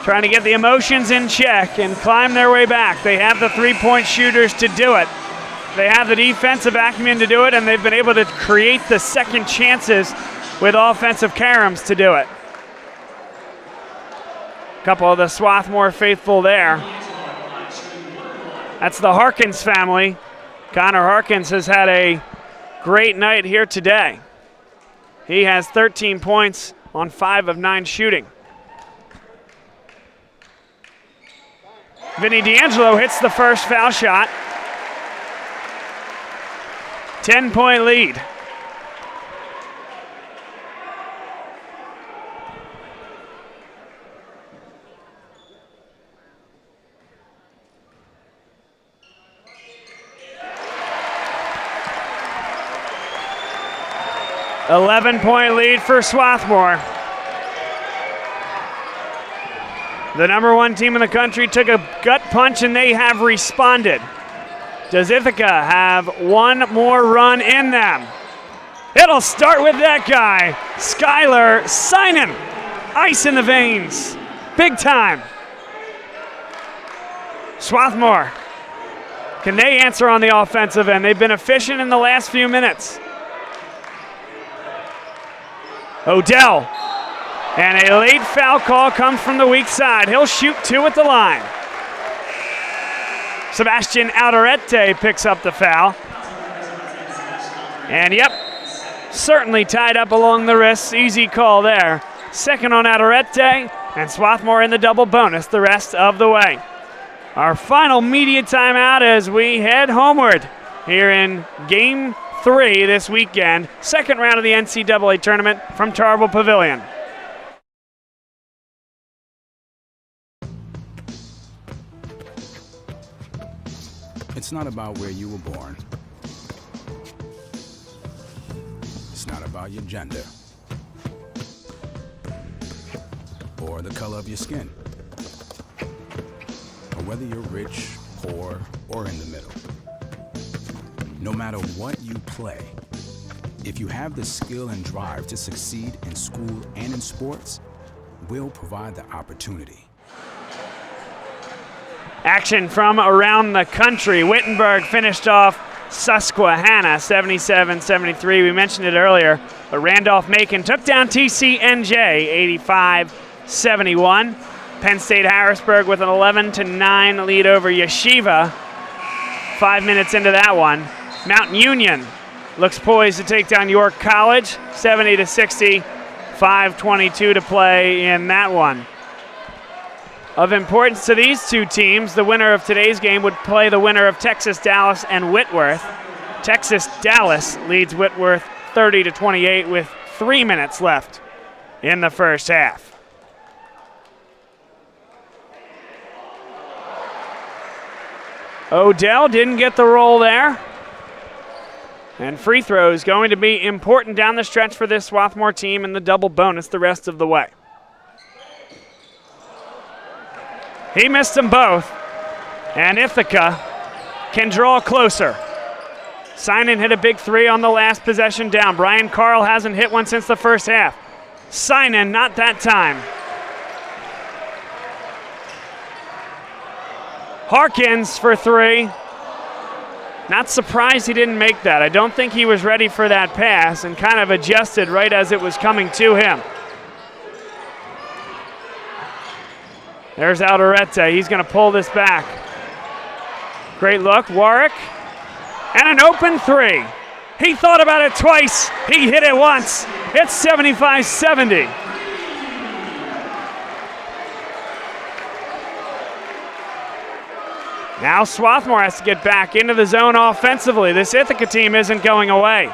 trying to get the emotions in check and climb their way back. They have the three-point shooters to do it. They have the defensive acumen to do it, and they've been able to create the second chances with offensive caroms to do it. A couple of the Swarthmore faithful there. That's the Harkins family. Connor Harkins has had a great night here today. He has 13 points on 5 of 9 shooting. Vinny D'Angelo hits the first foul shot. 10-point lead. .11 lead for Swarthmore. The number 1 team in the country took a gut punch and they have responded. Does Ithaca have one more run in them? It'll start with that guy, Skylar Synan. Ice in the veins, big time. Swarthmore, can they answer on the offensive end? They've been efficient in the last few minutes. Odell, and a late foul call comes from the weak side. He'll shoot 2 at the line. Sebastian Alderete picks up the foul. And yep, certainly tied up along the wrists. Easy call there. Second on Alderete, and Swarthmore in the double bonus the rest of the way. Our final media timeout as we head homeward here in Game 3 this weekend. Second round of the NCAA tournament from Tarble Pavilion. It's not about where you were born. It's not about your gender or the color of your skin, or whether you're rich, poor, or in the middle. No matter what you play, if you have the skill and drive to succeed in school and in sports, we'll provide the opportunity. Action from around the country. Wittenberg finished off Susquehanna 77-73. We mentioned it earlier, but Randolph-Macon took down TCNJ 85-71. Penn State Harrisburg with an 11-9 lead over Yeshiva. 5 minutes into that one. Mount Union looks poised to take down York College 70-60. 5:22 to play in that one. Of importance to these two teams, the winner of today's game would play the winner of Texas Dallas and Whitworth. Texas Dallas leads Whitworth 30-28 with 3 minutes left in the first half. Odell didn't get the roll there. And free throws going to be important down the stretch for this Swarthmore team in the double bonus the rest of the way. He missed them both, and Ithaca can draw closer. Synan hit a big 3 on the last possession down. Brian Carl hasn't hit one since the first half. Synan, not that time. Harkins for 3. Not surprised he didn't make that. I don't think he was ready for that pass and kind of adjusted right as it was coming to him. There's Alderete. He's going to pull this back. Great look. Warwick. And an open 3. He thought about it twice. He hit it once. It's 75-70. Now Swarthmore has to get back into the zone offensively. This Ithaca team isn't going away.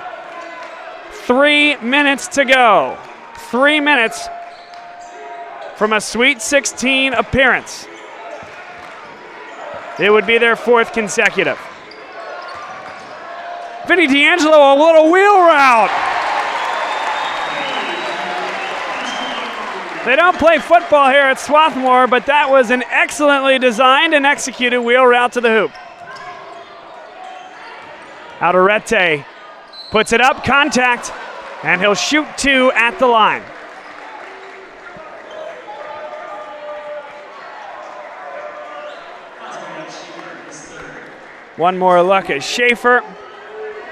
3 minutes to go. 3 minutes from a Sweet 16 appearance. It would be their 4th consecutive. Vinny D'Angelo, a little wheel route. They don't play football here at Swarthmore, but that was an excellently designed and executed wheel route to the hoop. Alderete puts it up, contact, and he'll shoot 2 at the line. One more look at Schaefer.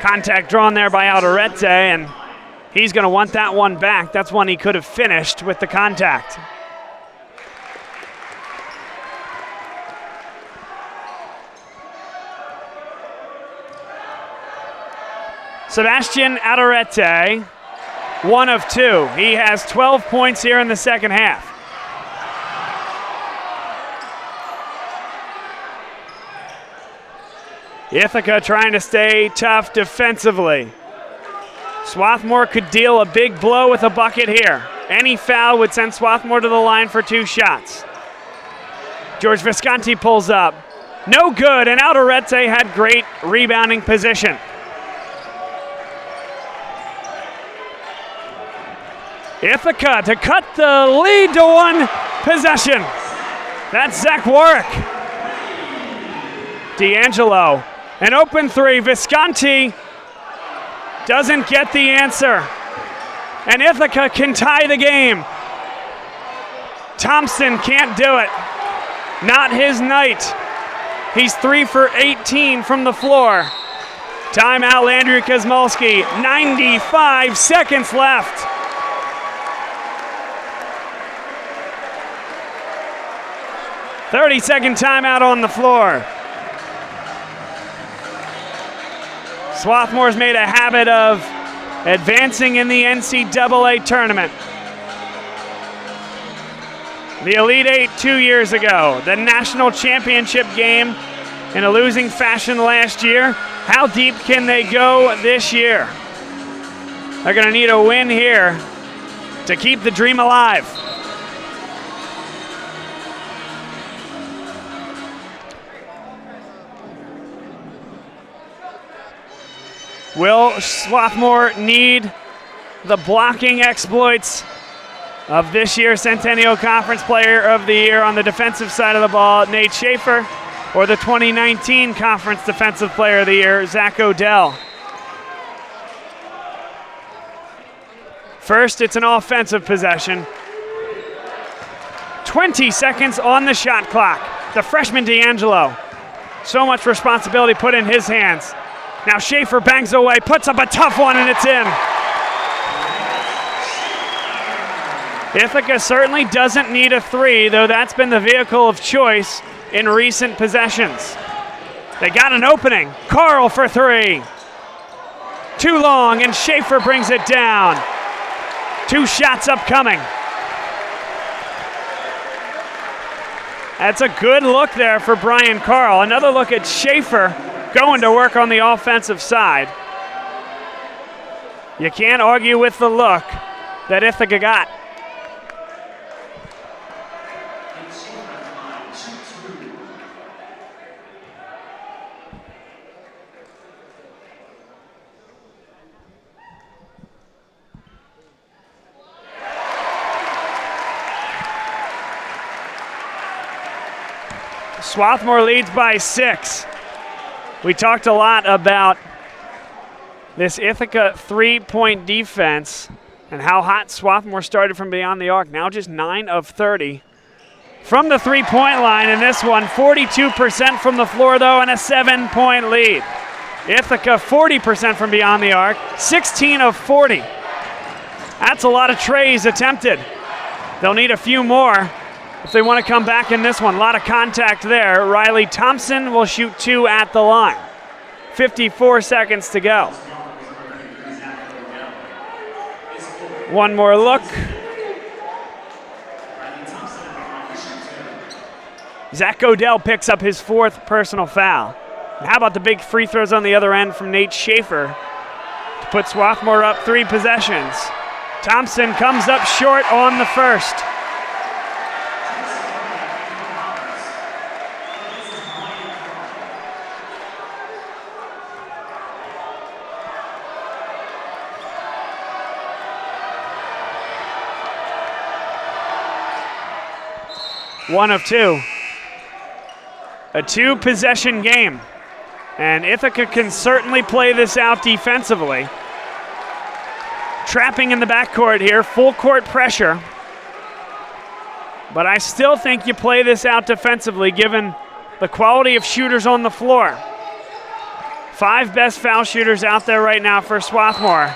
Contact drawn there by Alderete, and he's going to want that one back. That's one he could have finished with the contact. Sebastian Alderete, 1 of 2. He has 12 points here in the second half. Ithaca trying to stay tough defensively. Swarthmore could deal a big blow with a bucket here. Any foul would send Swarthmore to the line for 2 shots. George Visconti pulls up. No good, and Alderete had great rebounding position. Ithaca to cut the lead to 1 possession. That's Zach Warwick. D'Angelo, an open 3. Visconti doesn't get the answer. And Ithaca can tie the game. Thompson can't do it. Not his night. He's 3 for 18 from the floor. Timeout, Landry Kosmolski. 95 seconds left. "30-second timeout on the floor. Swarthmore's made a habit of advancing in the NCAA tournament. The Elite Eight 2 years ago, the national championship game in a losing fashion last year. How deep can they go this year? They're going to need a win here to keep the dream alive. Will Swarthmore need the blocking exploits of this year's Centennial Conference Player of the Year on the defensive side of the ball, Nate Schaefer, or the 2019 Conference Defensive Player of the Year, Zach Odell? First, it's an offensive possession. 20 seconds on the shot clock. The freshman D'Angelo. So much responsibility put in his hands. Now Schaefer bangs away, puts up a tough one, and it's in. Ithaca certainly doesn't need a 3, though that's been the vehicle of choice in recent possessions. They got an opening. Carl for 3. Too long, and Schaefer brings it down. 2 shots upcoming. That's a good look there for Brian Carl. Another look at Schaefer going to work on the offensive side. You can't argue with the look that Ithaca got. Swarthmore leads by 6. We talked a lot about this Ithaca 3-point defense and how hot Swarthmore started from beyond the arc. Now just 9 of 30 from the 3-point line in this one. 42% from the floor, though, and a 7-point lead. Ithaca 40% from beyond the arc, 16 of 40. That's a lot of trays attempted. They'll need a few more if they want to come back in this one. A lot of contact there. Riley Thompson will shoot 2 at the line. 54 seconds to go. One more look. Zach Odell picks up his 4th personal foul. And how about the big free throws on the other end from Nate Schaefer to put Swarthmore up 3 possessions. Thompson comes up short on the first. 1 of 2. A 2-possession game. And Ithaca can certainly play this out defensively. Trapping in the backcourt here, full court pressure. But I still think you play this out defensively given the quality of shooters on the floor. 5 best foul shooters out there right now for Swarthmore.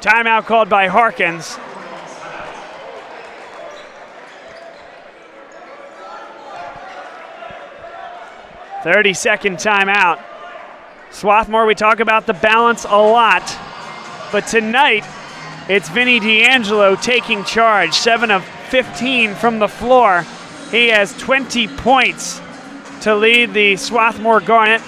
Timeout called by Harkins. .30-second timeout. Swarthmore, we talk about the balance a lot, but tonight it's Vinny D'Angelo taking charge. 7 of 15 from the floor. He has 20 points to lead the Swarthmore Garnet.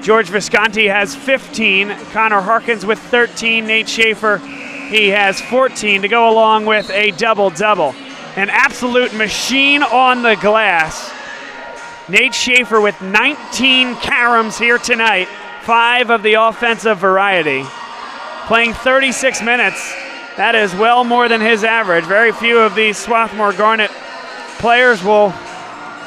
George Visconti has 15. Connor Harkins with 13. Nate Schaefer, he has 14 to go along with a double-double. An absolute machine on the glass. Nate Schaefer with 19 caroms here tonight, 5 of the offensive variety. Playing 36 minutes, that is well more than his average. Very few of these Swarthmore Garnet players will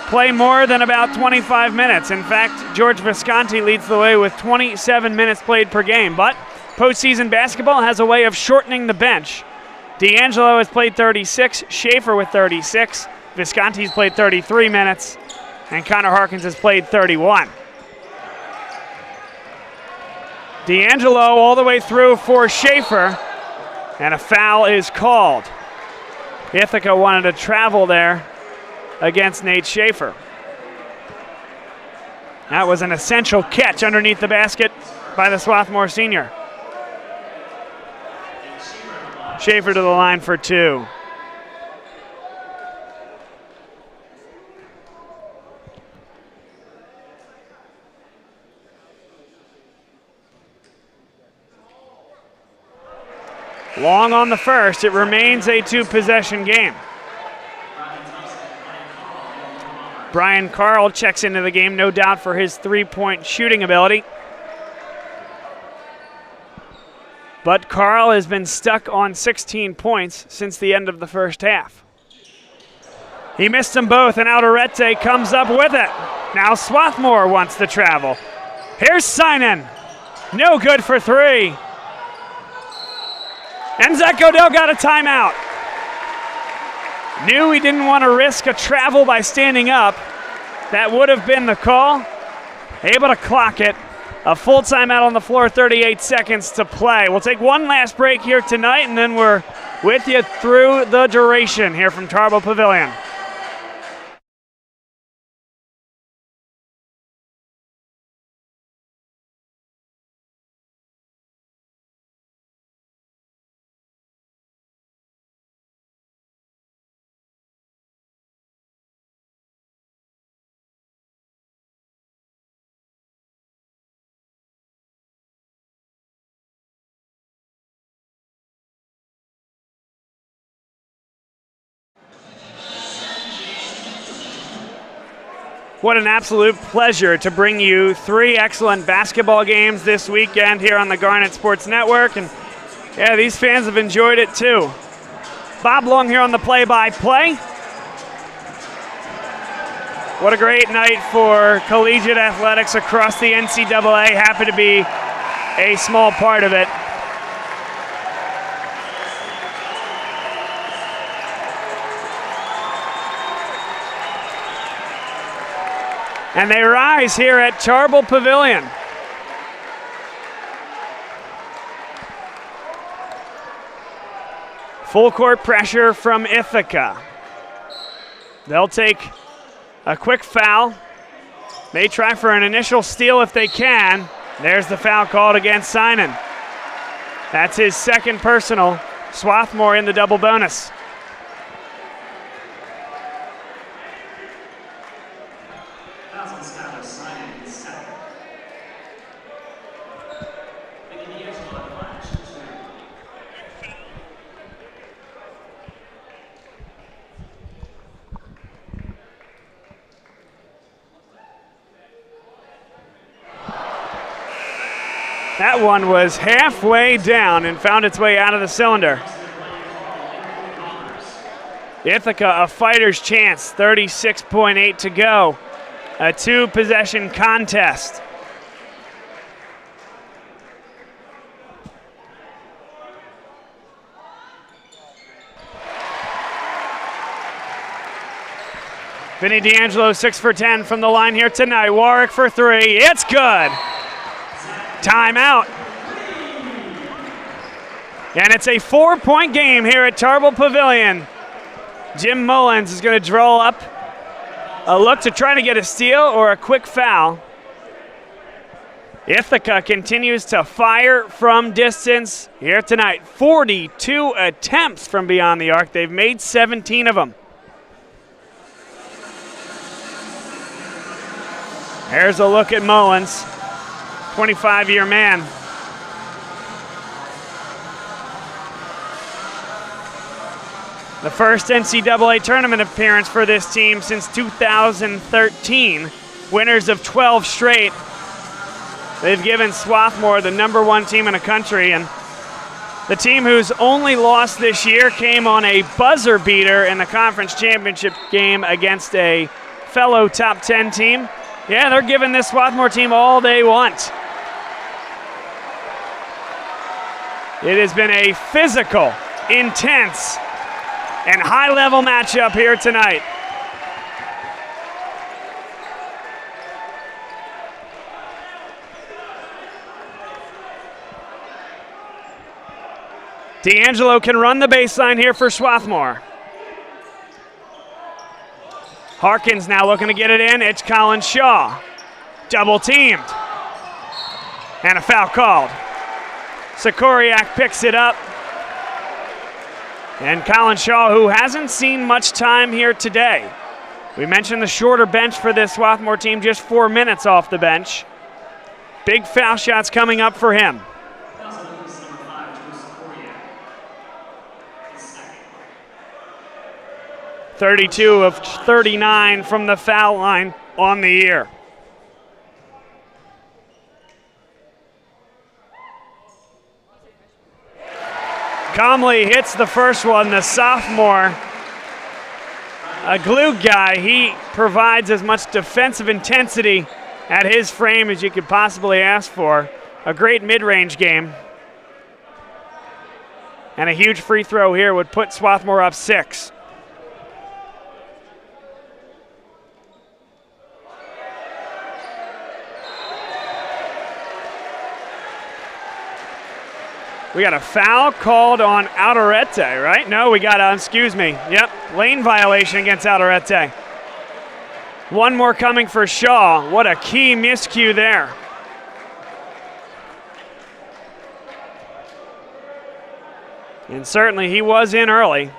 play more than about 25 minutes. In fact, George Visconti leads the way with 27 minutes played per game. But postseason basketball has a way of shortening the bench. D'Angelo has played 36, Schaefer with 36, Visconti's played 33 minutes, and Connor Harkins has played 31. D'Angelo all the way through for Schaefer, and a foul is called. Ithaca wanted to travel there against Nate Schaefer. That was an essential catch underneath the basket by the Swarthmore senior. Schaefer to the line for 2. Long on the first, it remains a 2-possession game. Brian Carl checks into the game, no doubt for his 3-point shooting ability. But Carl has been stuck on 16 points since the end of the first half. He missed them both, and Alderete comes up with it. Now Swarthmore wants to travel. Here's Sinan. No good for 3. And Zach Godell got a timeout. Knew he didn't want to risk a travel by standing up. That would have been the call. Able to clock it. A full timeout on the floor, 38 seconds to play. We'll take one last break here tonight, and then we're with you through the duration here from Tarbell Pavilion. What an absolute pleasure to bring you 3 excellent basketball games this weekend here on the Garnet Sports Network. And yeah, these fans have enjoyed it too. Bob Long here on the play-by-play. What a great night for collegiate athletics across the NCAA. Happy to be a small part of it. And they rise here at Tarbell Pavilion. Full court pressure from Ithaca. They'll take a quick foul. They try for an initial steal if they can. There's the foul called against Sinan. That's his second personal. Swarthmore in the double bonus. That one was halfway down and found its way out of the cylinder. Ithaca a fighter's chance, 36.8 to go. A 2-possession contest. Vinny D'Angelo 6 for 10 from the line here tonight. Warwick for 3. It's good. Timeout. And it's a 4-point game here at Tarble Pavilion. Jim Mullins is going to draw up a look to try to get a steal or a quick foul. Ithaca continues to fire from distance here tonight. 42 attempts from beyond the arc. They've made 17 of them. Here's a look at Mullins, 25-year man. The first NCAA tournament appearance for this team since 2013. Winners of 12 straight. They've given Swarthmore the #1 team in the country, and the team whose only loss this year came on a buzzer beater in the conference championship game against a fellow top 10 team. Yeah, they're giving this Swarthmore team all they want. It has been a physical, intense, and high-level matchup here tonight. D'Angelo can run the baseline here for Swarthmore. Harkins now looking to get it in. It's Colin Shaw. Double teamed. And a foul called. Sikoriak picks it up. And Colin Shaw, who hasn't seen much time here today. We mentioned the shorter bench for this Swarthmore team, just 4 minutes off the bench. Big foul shots coming up for him. 32 of 39 from the foul line on the year. Comley hits the first one, the sophomore. A glue guy, he provides as much defensive intensity at his frame as you could possibly ask for. A great mid-range game. And a huge free throw here would put Swarthmore up 6. We got a foul called on Alderete, right? No, we got, excuse me. Yep, lane violation against Alderete. One more coming for Shaw. What a key miscue there. And certainly he was in early.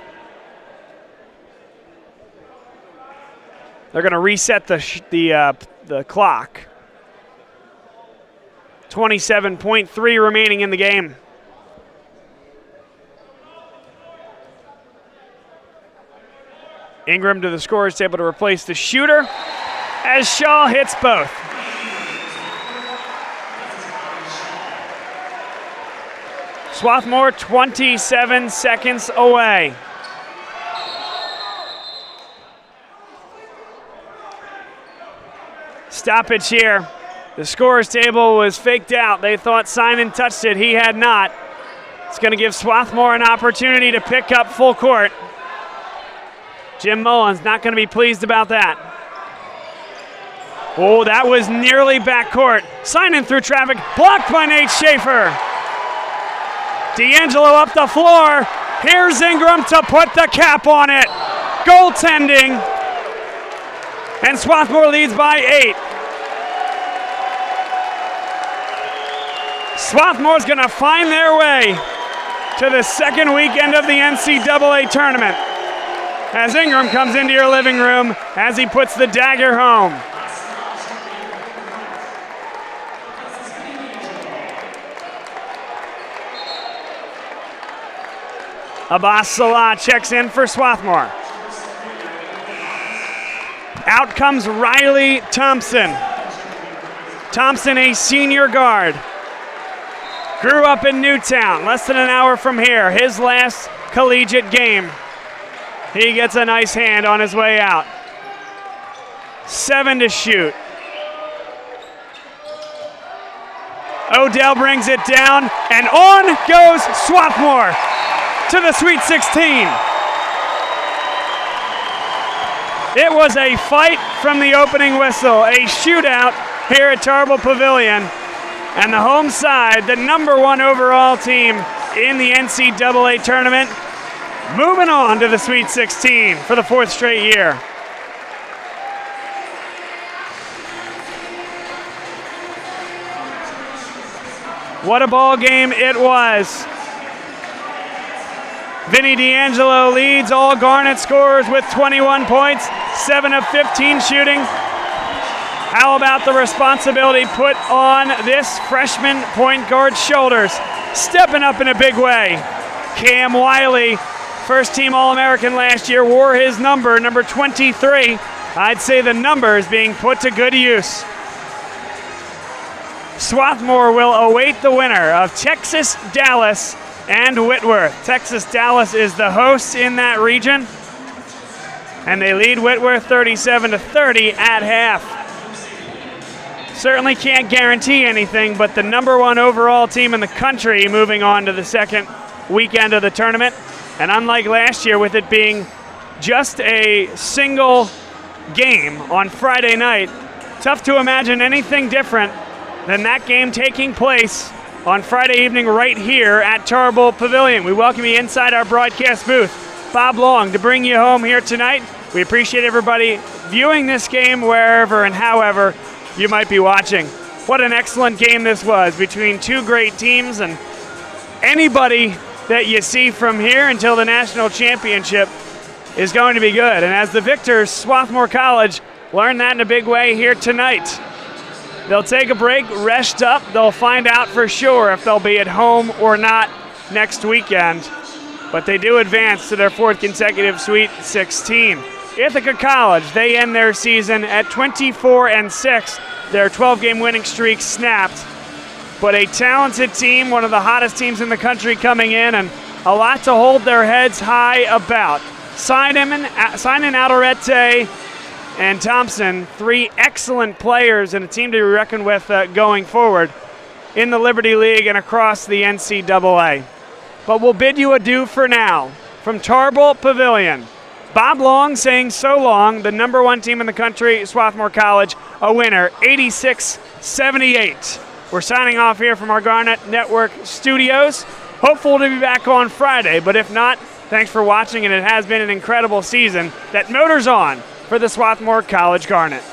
They're going to reset the clock. 27.3 remaining in the game. Ingram to the scorer's table to replace the shooter as Shaw hits both. Swarthmore 27 seconds away. Stoppage here. The scorer's table was faked out. They thought Simon touched it. He had not. It's going to give Swarthmore an opportunity to pick up full court. Jim Mullins not going to be pleased about that. Oh, that was nearly backcourt. Simon through traffic, blocked by Nate Schaefer. D'Angelo up the floor. Here's Ingram to put the cap on it. Goaltending. And Swarthmore leads by 8. Swarthmore's going to find their way to the second weekend of the NCAA tournament as Ingram comes into your living room as he puts the dagger home. Abbas Salah checks in for Swarthmore. Out comes Riley Thompson. Thompson, a senior guard. Grew up in Newtown, less than an hour from here. His last collegiate game. He gets a nice hand on his way out. 7 to shoot. Odell brings it down, and on goes Swarthmore to the Sweet 16. It was a fight from the opening whistle, a shootout here at Tarbell Pavilion, and the home side, the #1 overall team in the NCAA tournament, moving on to the Sweet 16 for the 4th straight year. What a ball game it was. Vinny D'Angelo leads all Garnet scorers with 21 points, 7 of 15 shooting. How about the responsibility put on this freshman point guard's shoulders? Stepping up in a big way. Cam Wiley, first team All-American last year, wore his number 23. I'd say the number is being put to good use. Swarthmore will await the winner of Texas, Dallas, and Whitworth. Texas Dallas is the host in that region, and they lead Whitworth 37-30 at half. Certainly can't guarantee anything, but the #1 overall team in the country moving on to the second weekend of the tournament. And unlike last year, with it being just a single game on Friday night, tough to imagine anything different than that game taking place on Friday evening right here at Tarbell Pavilion. We welcome you inside our broadcast booth. Bob Long to bring you home here tonight. We appreciate everybody viewing this game wherever and however you might be watching. What an excellent game this was between two great teams, and anybody that you see from here until the national championship is going to be good. And as the victors, Swarthmore College, learned that in a big way here tonight. They'll take a break, rest up. They'll find out for sure if they'll be at home or not next weekend. But they do advance to their 4th consecutive Sweet 16. Ithaca College, they end their season at 24-6. Their 12-game winning streak snapped. But a talented team, one of the hottest teams in the country coming in, and a lot to hold their heads high about. Simon, Alderete, and Thompson, 3 excellent players and a team to be reckoned with going forward in the Liberty League and across the NCAA. But we'll bid you adieu for now. From Tarbell Pavilion, Bob Long saying so long, the #1 team in the country, Swarthmore College, a winner, 86-78. We're signing off here from our Garnet Network studios. Hopeful to be back on Friday, but if not, thanks for watching, and it has been an incredible season that motors on for the Swarthmore College Garnet.